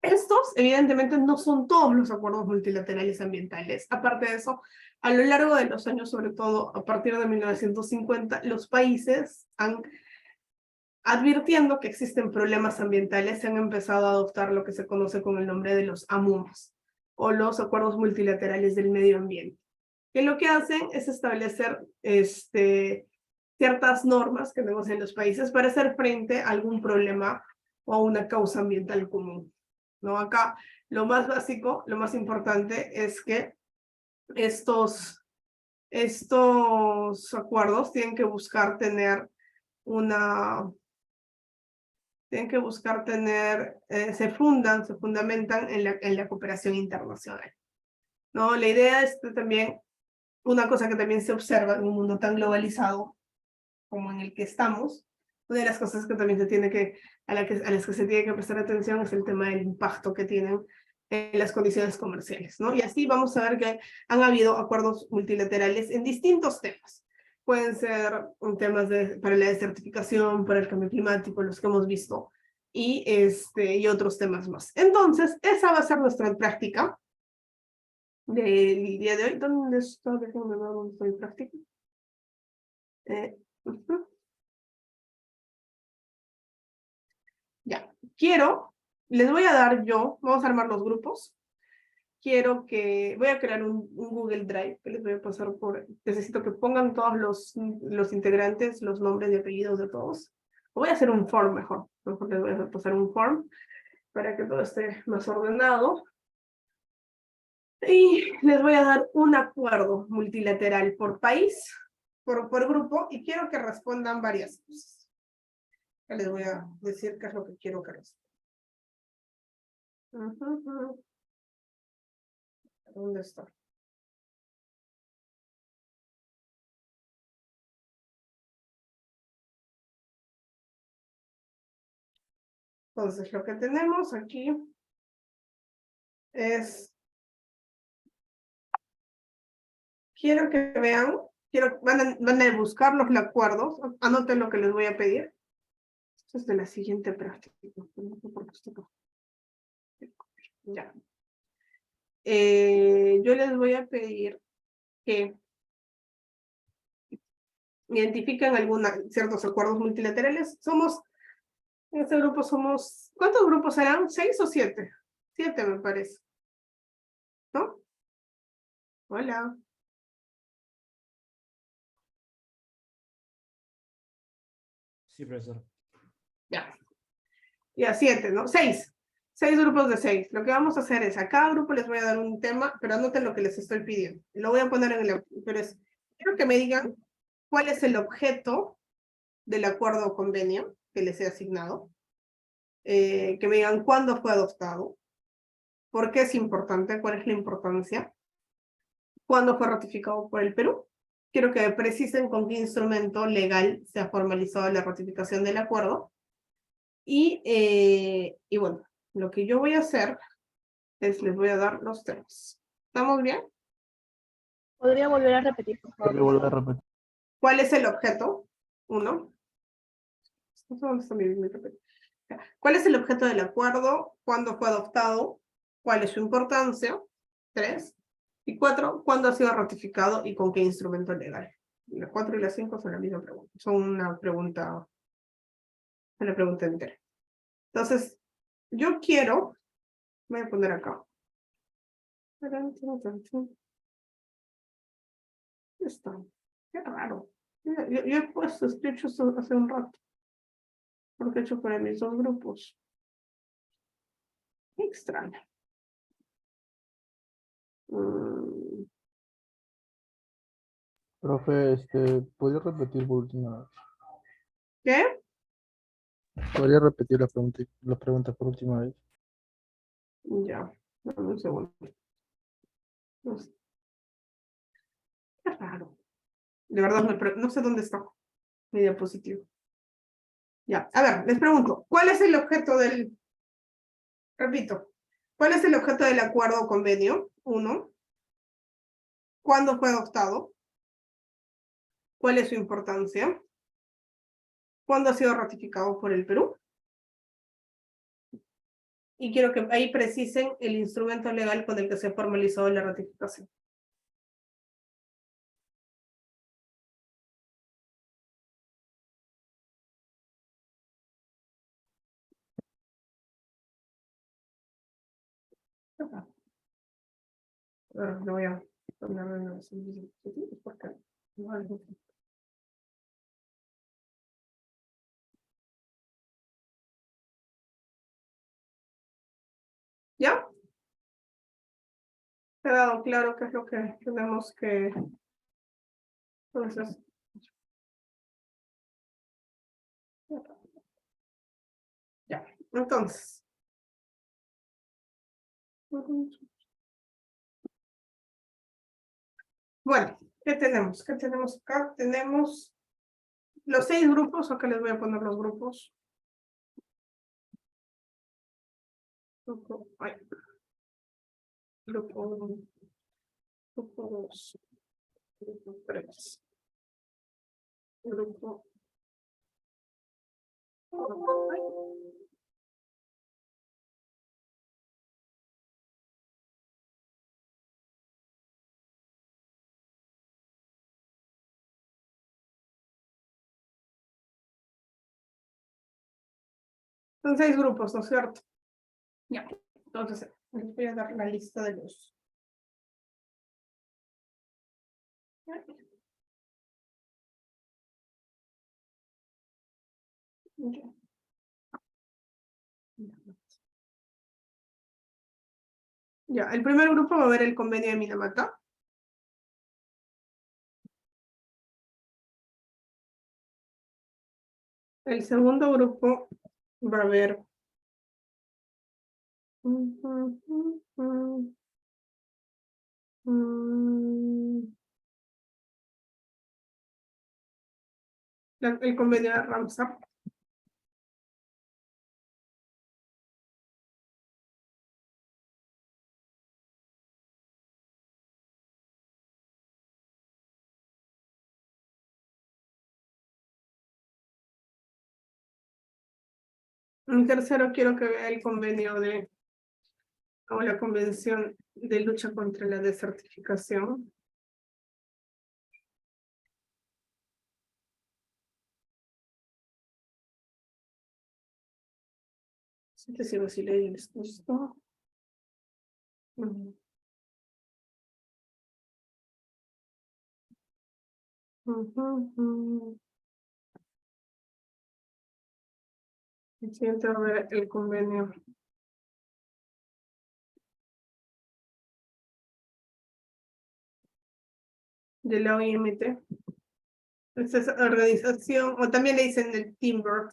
estos evidentemente no son todos los acuerdos multilaterales ambientales. Aparte de eso, a lo largo de los años, sobre todo a partir de 1950, los países advirtiendo que existen problemas ambientales, se han empezado a adoptar lo que se conoce con el nombre de los AMUMs, o los Acuerdos Multilaterales del Medio Ambiente, que lo que hacen es establecer ciertas normas que negocian los países para hacer frente a algún problema o a una causa ambiental común, ¿no? Acá lo más básico, lo más importante es que estos acuerdos tienen que buscar tener se fundamentan en la cooperación internacional, ¿no? La idea es también, una cosa que también se observa en un mundo tan globalizado como en el que estamos, una de las cosas que también a las que se tiene que prestar atención es el tema del impacto que tienen en las condiciones comerciales, ¿no? Y así vamos a ver que han habido acuerdos multilaterales en distintos temas. Pueden ser temas para la desertificación, para el cambio climático, los que hemos visto, y otros temas más. Entonces, esa va a ser nuestra práctica del día de hoy. ¿Dónde está? Déjenme ver dónde está mi práctica. Ya, les voy a dar vamos a armar los grupos. Voy a crear un Google Drive que les voy a pasar necesito que pongan todos los integrantes, los nombres y apellidos de todos. Voy a hacer un form mejor les voy a pasar un form para que todo esté más ordenado. Y les voy a dar un acuerdo multilateral por país, por grupo, y quiero que respondan varias cosas. Ya les voy a decir qué es lo que quiero que respondan. ¿Dónde está? Entonces, lo que tenemos aquí es... Quiero que vean, van a buscar los acuerdos, anoten lo que les voy a pedir. Esto es de la siguiente práctica. Ya. Yo les voy a pedir que identifiquen ciertos acuerdos multilaterales. En este grupo somos, ¿cuántos grupos serán? ¿6 o 7? 7 me parece. ¿No? Hola. Sí, profesor. Ya. Ya, 7, ¿no? 6. 6 grupos de 6. Lo que vamos a hacer es, a cada grupo les voy a dar un tema, pero anoten lo que les estoy pidiendo. Lo voy a poner en el... Pero es, quiero que me digan cuál es el objeto del acuerdo o convenio que les he asignado. Que me digan cuándo fue adoptado, por qué es importante, cuál es la importancia, cuándo fue ratificado por el Perú. Quiero que precisen con qué instrumento legal se ha formalizado la ratificación del acuerdo. Y bueno, lo que yo voy a hacer es les voy a dar los temas. ¿Estamos bien? ¿Podría volver a repetir, por favor? Voy a volver a repetir. ¿Cuál es el objeto? 1. ¿Dónde está mi papel? ¿Cuál es el objeto del acuerdo? ¿Cuándo fue adoptado? ¿Cuál es su importancia? 3. Y 4. ¿Cuándo ha sido ratificado y con qué instrumento legal? Las 4 y las 5 son la misma pregunta. Son una pregunta entera. Entonces, yo quiero, voy a poner acá. Está. Qué raro. Yo he puesto, estoy hecho esto hace un rato. Porque he hecho para mis dos grupos. Qué extraño. Profe, ¿podría repetir por última vez? ¿Qué? ¿Podría repetir la pregunta por última vez? Ya, dame un segundo. No sé. Qué raro. De verdad, no sé dónde está mi diapositivo. Ya, a ver, les pregunto, ¿cuál es el objeto del, repito, cuál es el objeto del acuerdo o convenio? 1. ¿Cuándo fue adoptado? ¿Cuál es su importancia? ¿Cuándo ha sido ratificado por el Perú? Y quiero que ahí precisen el instrumento legal con el que se formalizó la ratificación. Ahora lo voy a poner en los dispositivos porque no hay mucho. ¿Ya? ¿Ha quedado claro qué es lo que tenemos que... Entonces... Ya, entonces. Bueno, ¿qué tenemos? ¿Qué tenemos acá? Tenemos los 6 grupos, acá les voy a poner los grupos. Grupo, ay. Grupo 1, grupo 2, grupo 3, grupo... Ay. Son 6 grupos, ¿no es cierto? Ya, entonces les voy a dar la lista de los... Ya, el primer grupo va a ver el convenio de Minamata. El segundo grupo va a ver... el convenio de Ramsar. En tercero quiero que vea el convenio de... o la Convención de Lucha contra la Desertificación. Si les gusta. El siguiente va a ver el convenio. De la OIMT. Esta es organización, o también le dicen el Timber.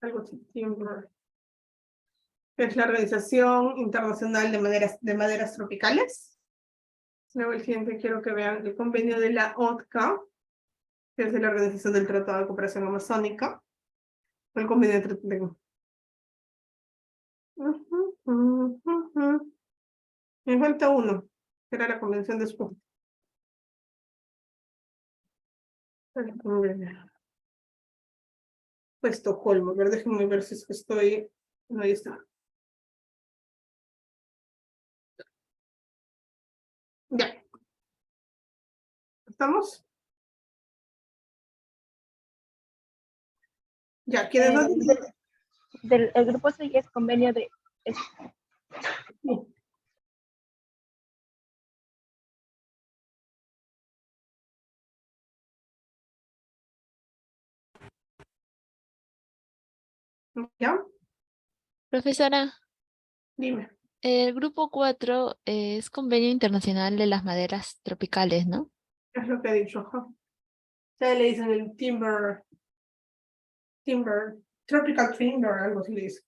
Algo así, Timber. Es la Organización Internacional de Maderas Tropicales. Luego el siguiente quiero que vean el convenio de la OTCA, que es de la Organización del Tratado de Cooperación Amazónica. El convenio de... Me falta uno, que era la Convención de Espuma. El convenio. Pues Estocolmo, a ver, déjenme ver si es que estoy... No, ahí está. Ya. ¿Estamos? Ya, ¿quiénes no? El grupo 6 es convenio de... ¿Ya? Profesora, Dime. el grupo 4 es Convenio Internacional de las Maderas Tropicales, ¿no? Es lo que he dicho. Ajá. Ustedes le dicen el timber, tropical timber, algo así le dicen.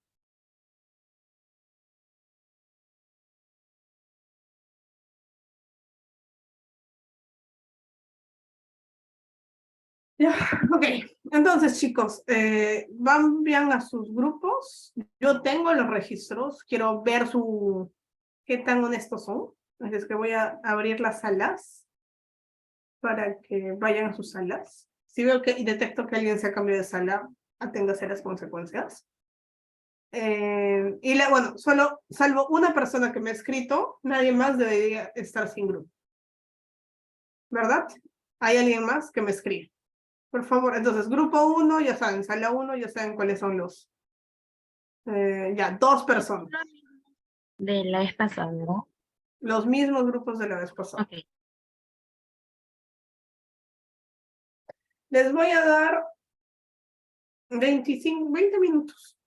Ya, ok. Entonces, chicos, van bien a sus grupos. Yo tengo los registros. Quiero ver qué tan honestos son. Así es que voy a abrir las salas para que vayan a sus salas. Si veo y detecto que alguien se ha cambiado de sala, aténgase las consecuencias. Bueno, solo salvo una persona que me ha escrito, nadie más debería estar sin grupo. ¿Verdad? ¿Hay alguien más que me escribe? Por favor, entonces, grupo 1, ya saben, sala 1, ya saben cuáles son los... ya, 2 personas. De la vez pasada, ¿verdad? Los mismos grupos de la vez pasada. Ok. Les voy a dar 20 minutos.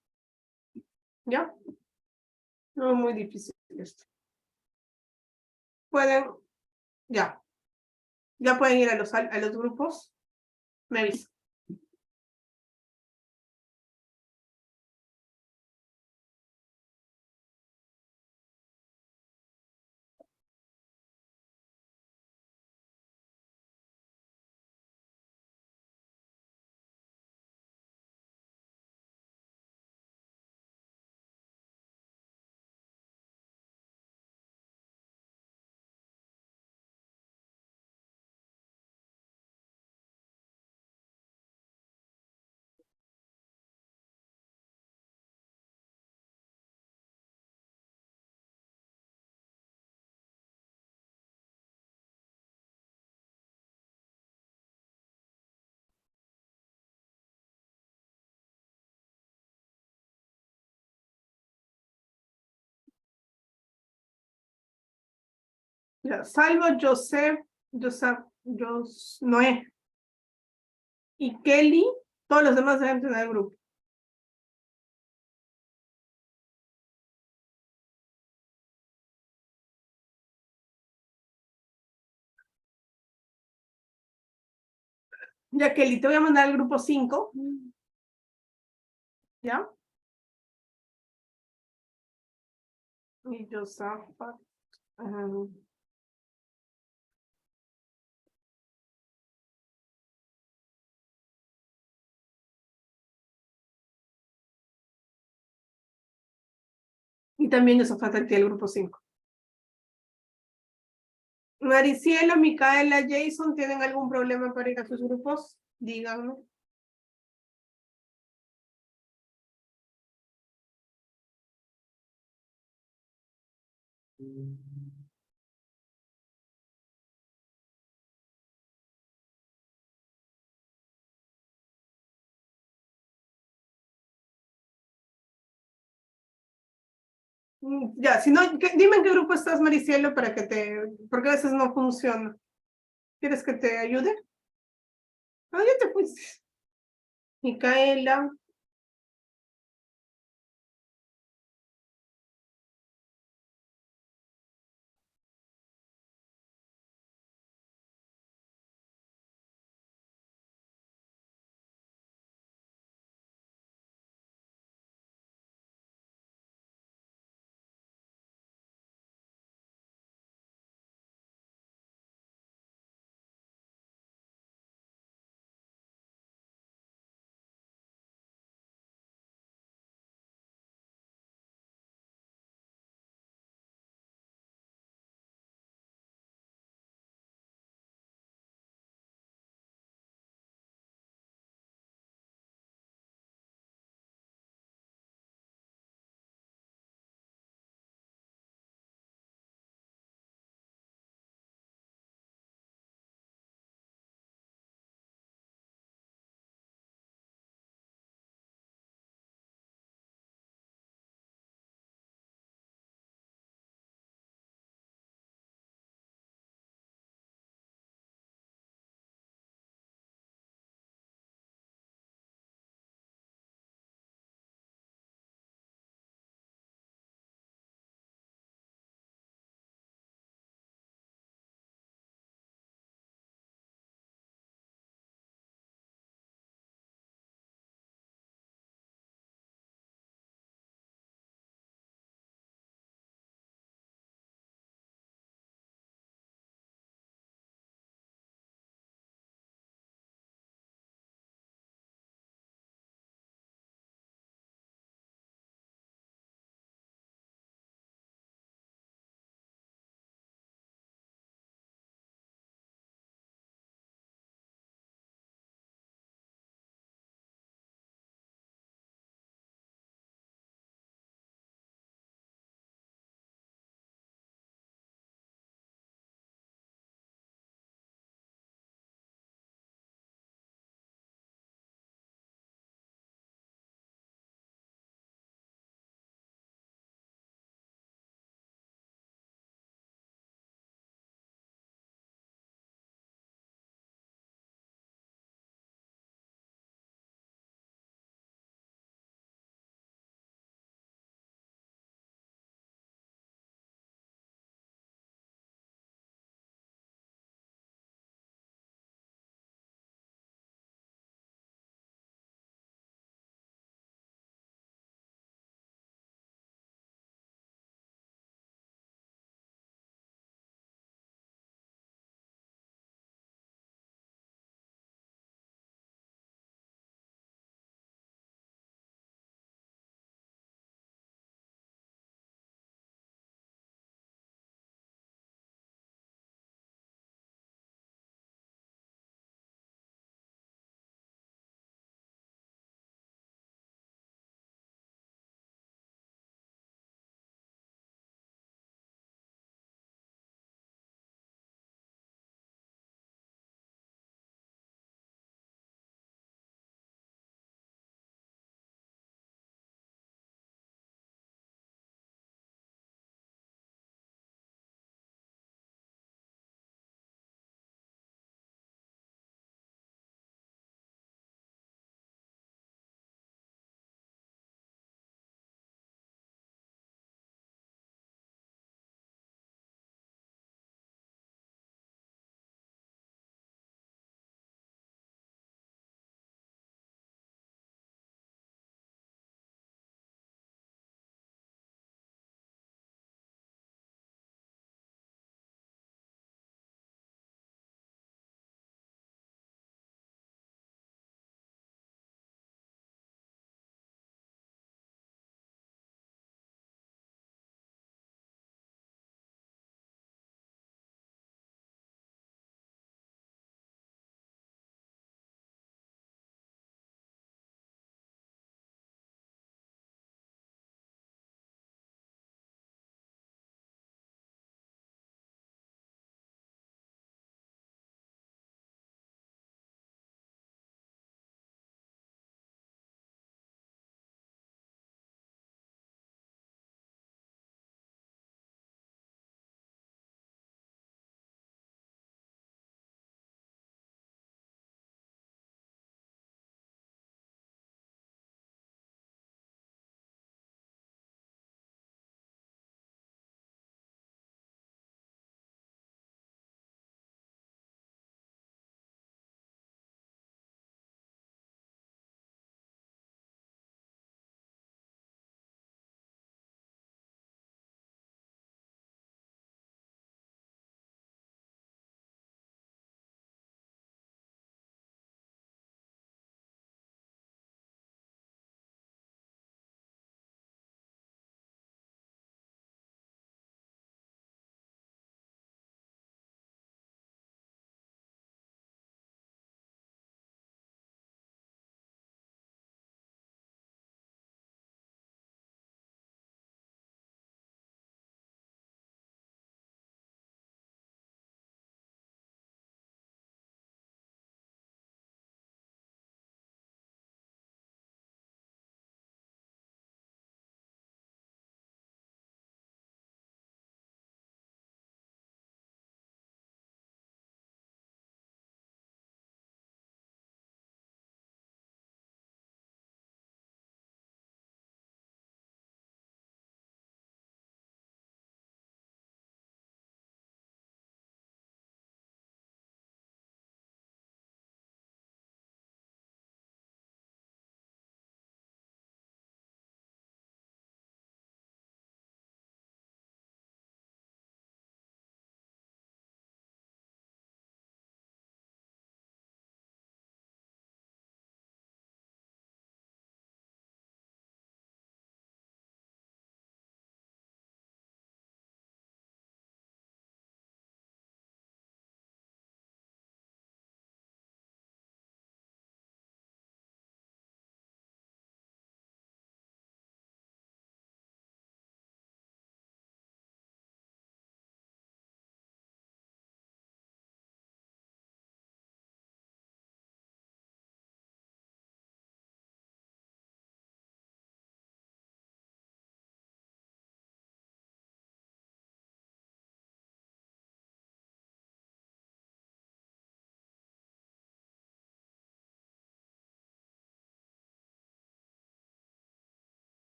¿Ya? No es muy difícil esto. Pueden, ya. Ya pueden ir a los grupos. Me avisan. Ya, salvo Noé y Kelly, todos los demás deben tener grupo. Ya, Kelly, te voy a mandar al grupo 5. ¿Ya? Y Josafat. Y también Josafat aquí el grupo 5. Maricielo, Micaela, Jason, ¿tienen algún problema para ir a sus grupos? Díganme. Ya, si no, dime en qué grupo estás, Maricielo, para que porque a veces no funciona. ¿Quieres que te ayude? Ah, ya te fuiste. Micaela.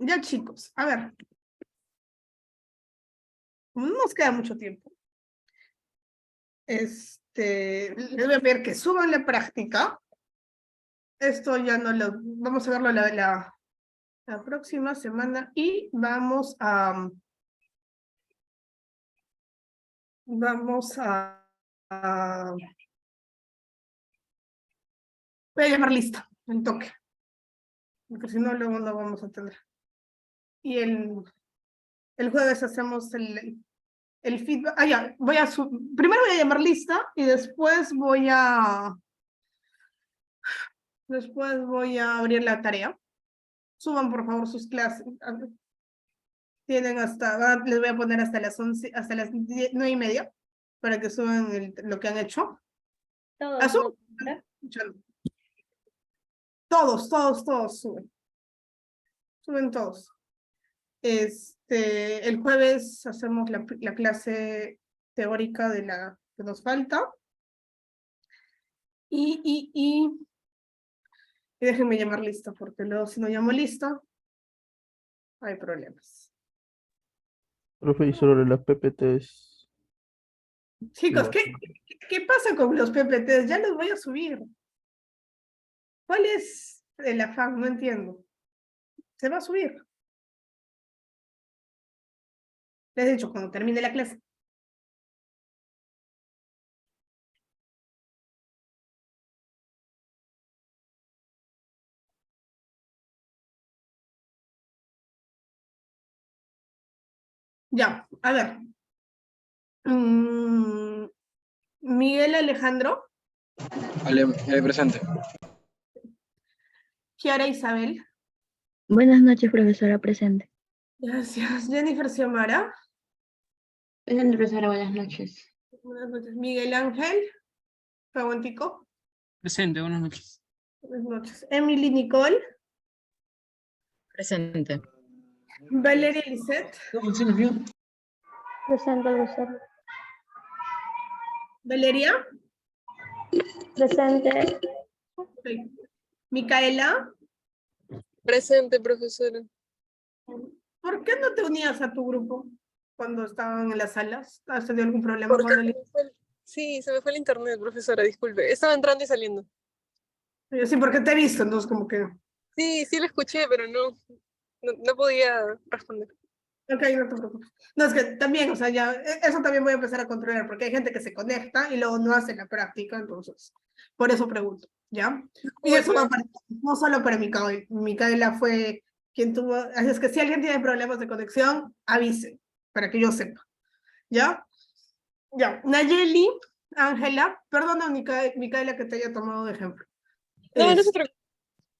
Ya chicos, a ver. No nos queda mucho tiempo. Les voy a pedir que suban la práctica. Esto ya no lo, vamos a verlo la próxima semana y vamos a voy a llamar lista, en toque, porque si no luego no vamos a tener. Y el jueves hacemos el feedback. Ya, primero voy a llamar lista y después voy a abrir la tarea. Suban por favor sus clases. Tienen les voy a poner hasta las 11, hasta las 9:30 para que suban lo que han hecho. Todos suben. Suben todos. El jueves hacemos la clase teórica de la que nos falta. Y déjenme llamar lista, porque luego si no llamo lista, hay problemas. Profe, y sobre las PPTs. Chicos, ¿qué pasa con los PPTs? Ya los voy a subir. ¿Cuál es el afán? No entiendo. Se va a subir. Les he dicho, cuando termine la clase. Ya, a ver. Miguel Alejandro. Presente. Kiara Isabel. Buenas noches, profesora, presente. Gracias. Jennifer Xiomara. Presente, profesora, buenas noches. Buenas noches. Miguel Ángel. Faguantico. Presente, buenas noches. Buenas noches. Emily Nicole. Presente. Valeria Lisette. Presente, profesora. Valeria. Presente. Ok. Micaela. Presente, profesora. ¿Por qué no te unías a tu grupo cuando estaban en las salas? ¿Has tenido algún problema Porque con sí, se me fue el internet, profesora, disculpe. Estaba entrando y saliendo. Sí, porque te he visto, entonces como que... Sí lo escuché, pero no podía responder. Ok, no te preocupes. No, es que también, o sea, ya, eso también voy a empezar a controlar, porque hay gente que se conecta y luego no hace la práctica, entonces, por eso pregunto, ¿ya? Y eso no solo para Micaela. Micaela fue quien tuvo, así es que si alguien tiene problemas de conexión, avise, para que yo sepa, ¿ya? Ya, Nayeli, Ángela, perdona Micaela que te haya tomado de ejemplo. No se preocupe.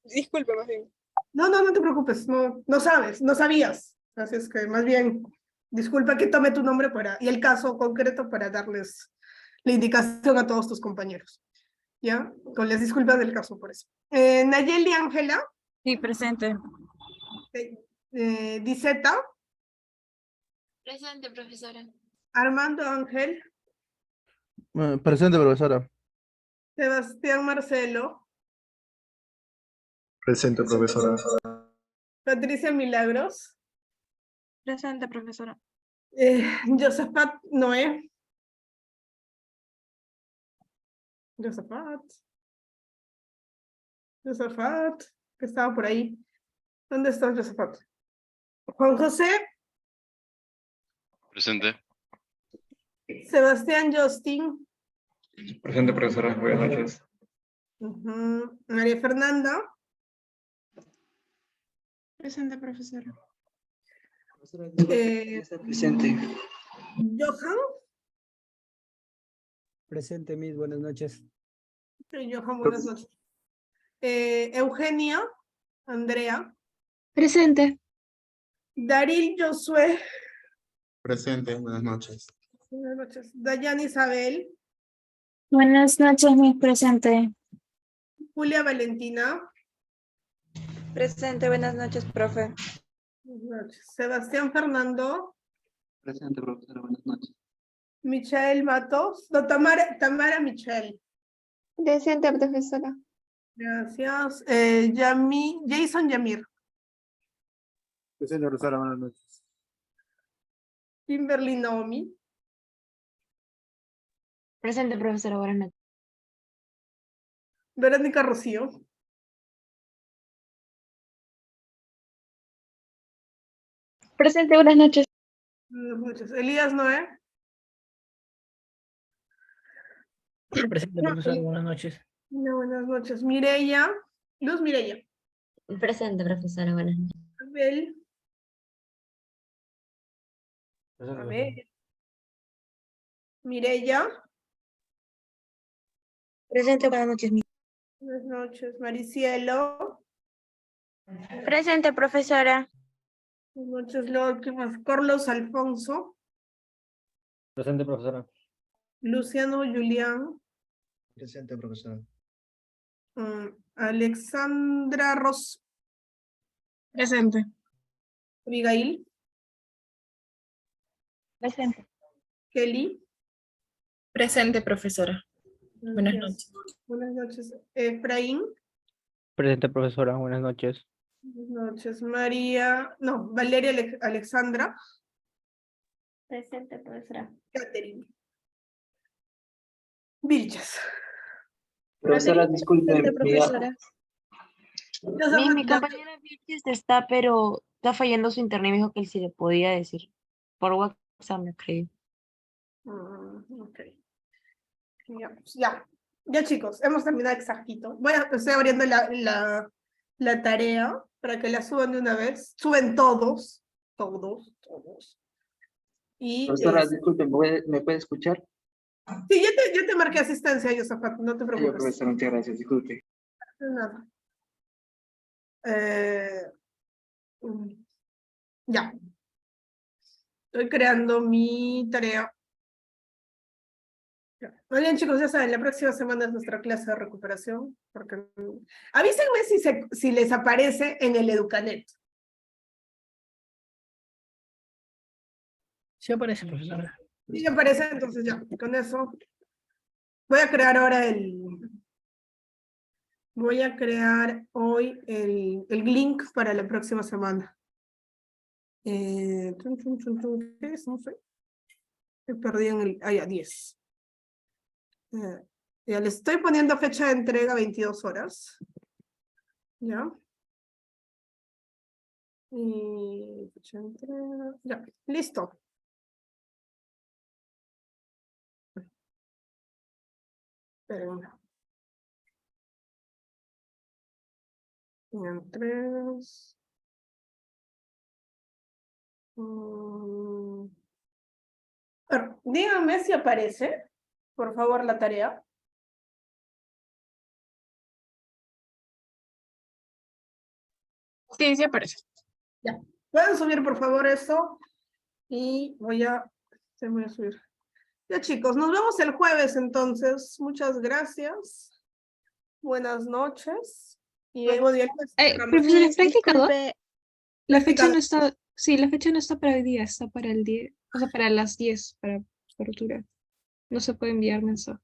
Disculpe, más bien. No te preocupes, no sabes, no sabías. Así es que más bien, disculpa que tome tu nombre y el caso concreto para darles la indicación a todos tus compañeros. ¿Ya? Con las disculpas del caso por eso. Nayeli Ángela. Sí, presente. Diseta. Presente, profesora. Armando Ángel. Presente, profesora. Sebastián Marcelo. Presente, profesora. Patricia Milagros. Presente, profesora. Josafat Noé. Josafat, que estaba por ahí. ¿Dónde está Josafat? Juan José. Presente. Sebastián Justin. Presente, profesora. Buenas noches. María Fernanda. Presente, profesora. Presente. Johan. Presente, Miss, buenas noches. Johan, buenas noches. Eugenia. Andrea. Presente. Daril Josué. Presente, buenas noches. Buenas noches. Dayana Isabel. Buenas noches, Miss, presente. Julia Valentina. Presente, buenas noches, profe. Buenas noches. Sebastián Fernando. Presente, profesora. Buenas noches. Michael Matos. No, Tamara Michelle. Presente, profesora. Gracias. Jason Yamir. Presente, profesora, buenas noches. Kimberly Naomi. Presente, profesora, buenas noches. Verónica Rocío. Presente, buenas noches. Buenas noches. Elías Noé. Presente, profesora, buenas noches. Buenas noches. Mireya. Luz Mireya. Presente, profesora, buenas noches. Abel. Presente, Abel. Mireya. Presente, buenas noches. Buenas noches. Maricielo. Presente, profesora. Buenas noches, Lord. ¿Qué más? Carlos Alfonso. Presente, profesora. Luciano Julián. Presente, profesora. Alexandra Ros. Presente. Abigail. Presente. Kelly. Presente, profesora. Buenas Gracias. noches. Buenas noches. Efraín. Presente, profesora, buenas noches. Buenas noches. María. No, Valeria Alexandra. Presente, profesora. Catherine. Vilches. Profesora, disculpe, Presente, me profesora. Mi compañera Virgis está, pero está fallando su internet. Me dijo que él sí le podía decir. Por WhatsApp me escribió. Ok. Ya, pues, ya, chicos, hemos terminado exactito. Estoy abriendo la tarea para que la suban de una vez. Suben todos. Y profesora, disculpe, ¿me puede escuchar? sí, ya te marqué asistencia, Yosafat, no te Ay, preocupes. profesora, muchas gracias, disculpe. Nada. Ya. Estoy creando mi tarea. Muy bien, chicos, ya saben, la próxima semana es nuestra clase de recuperación. Avísenme si les aparece en el Educanet. Sí aparece, profesora. Si aparece, entonces ya, con eso. Voy a crear ahora Voy a crear hoy el link para la próxima semana. ¿Qué es? No sé. Me perdí en el... ya, 10. Ya le estoy poniendo fecha de entrega 22 horas. ¿Ya? Y fecha de entrega... Ya, listo. Esperen. Entregas... díganme si aparece, por favor, la tarea. Sí, sí aparece. Ya. Pueden subir, por favor, eso. Y voy a subir. Ya, chicos, nos vemos el jueves, entonces. Muchas gracias. Buenas noches. Y bueno, ya les Profesora, ¿es practicado? La fecha Practicado. no está, sí, la fecha no está para hoy día, está para el 10, o sea, para las 10, para apertura. No se puede enviar mensaje.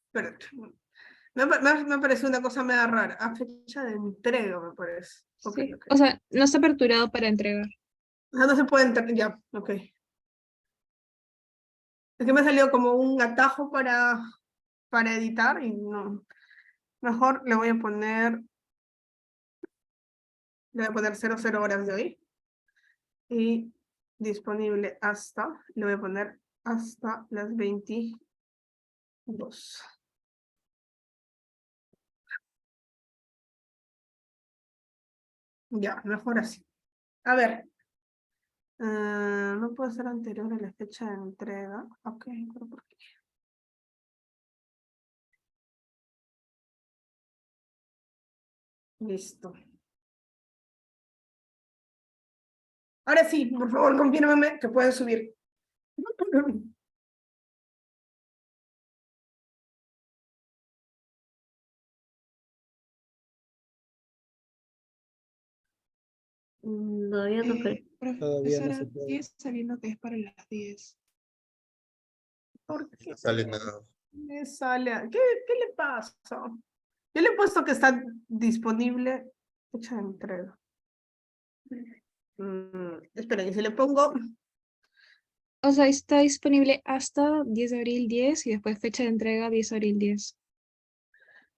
Espérate. Me parece una cosa media rara. A fecha de entrega, me parece. Ok, Sí. ok. O sea, no está aperturado para entregar. No se puede entregar. Ya, ok. Es que me ha salido como un atajo para editar y no. Mejor le voy a poner 00 horas de hoy. Y disponible hasta, le voy a poner hasta las 22. Ya, mejor así. A ver. No puede ser anterior a la fecha de entrega. Ok, pero ¿por qué? Listo. Ahora sí, por favor, confírmame que pueden subir. No, yo no creo. Todavía no se Profesora, puede. sigue sabiendo que es para las 10. ¿Por qué No sale nada. me sale? ¿Qué le pasa? Yo le he puesto que está disponible fecha de entrega. Esperen, y si le pongo... O sea, está disponible hasta 10 de abril 10 y después fecha de entrega 10 de abril 10.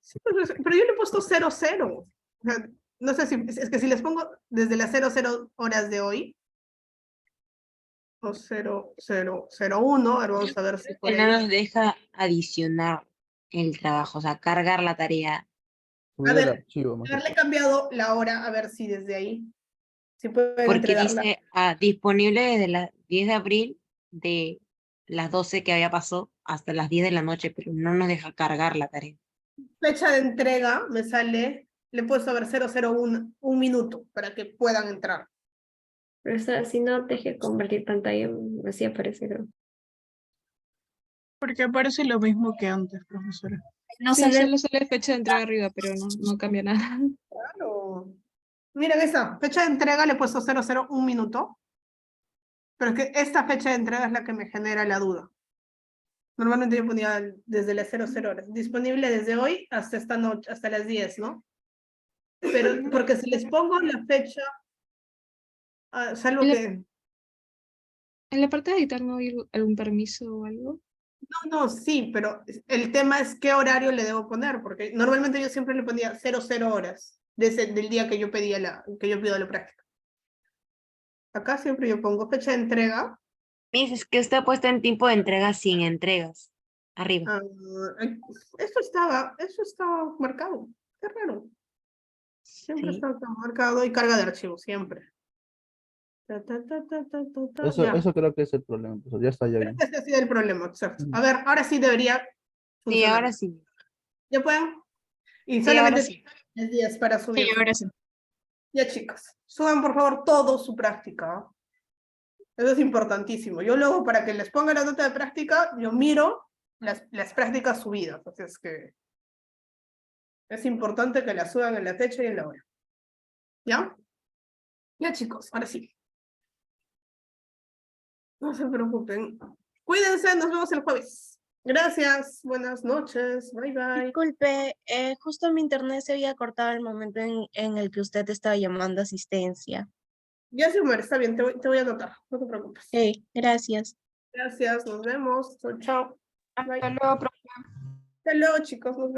Sí, pero yo le he puesto 00. O sea, no sé si... Es que si les pongo desde las 00 horas de hoy, o 0001, ahora vamos a ver si por Que no ahí... nos deja adicionar el trabajo, o sea, cargar la tarea. Subir A el ver, archivo, más que haberle todo. cambiado la hora, a ver si desde ahí, si pueden Porque entregarla. dice disponible desde las 10 de abril de las 12 que había pasado hasta las 10 de la noche, pero no nos deja cargar la tarea. Fecha de entrega, me sale, le he puesto a ver 001, un minuto, para que puedan entrar. Pero si no deje compartir pantalla, así aparece, creo. Porque aparece lo mismo que antes, profesora. No Sí, sale- solo sale fecha de entrega arriba, pero no cambia nada. Claro. Miren esa, fecha de entrega le he puesto 001 minuto, pero es que esta fecha de entrega es la que me genera la duda. Normalmente yo ponía desde las 00 horas, disponible desde hoy hasta esta noche, hasta las 10, ¿no? Pero porque si les pongo la fecha, salvo En la- que... En la parte de editar no hay algún permiso o algo. No, sí, pero el tema es qué horario le debo poner, porque normalmente yo siempre le ponía 00 horas del día que yo pedía que yo pido la práctica. Acá siempre yo pongo fecha de entrega. Miss, es que usted ha puesto en tiempo de entrega sin entregas. Arriba. Eso estaba marcado. Qué raro. Siempre Sí. está marcado y carga de archivos, siempre. Ya. Eso creo que es el problema, profesor. Ya está ya bien. Ese ha sido el problema, exacto. A ver, ahora sí debería Sí, funcionar. ahora sí. ¿Ya pueden? Y Sí, ahora solamente sí. 10 días para subir. Sí, ahora sí. Ya, chicos, suban por favor todo su práctica. Eso es importantísimo. Yo luego, para que les ponga la nota de práctica, yo miro las prácticas subidas. Así es que es importante que las suban en la fecha y en la hora. ¿Ya? Ya, chicos, ahora sí. No se preocupen. Cuídense, nos vemos el jueves. Gracias, buenas noches, bye bye. Disculpe, justo mi internet se había cortado el momento en el que usted estaba llamando a asistencia. Ya, Xiomara, está bien, te voy a anotar, no te preocupes. Gracias. Gracias, nos vemos. Chao, chao. Hasta luego, profe. Hasta luego, chicos. Nos vemos.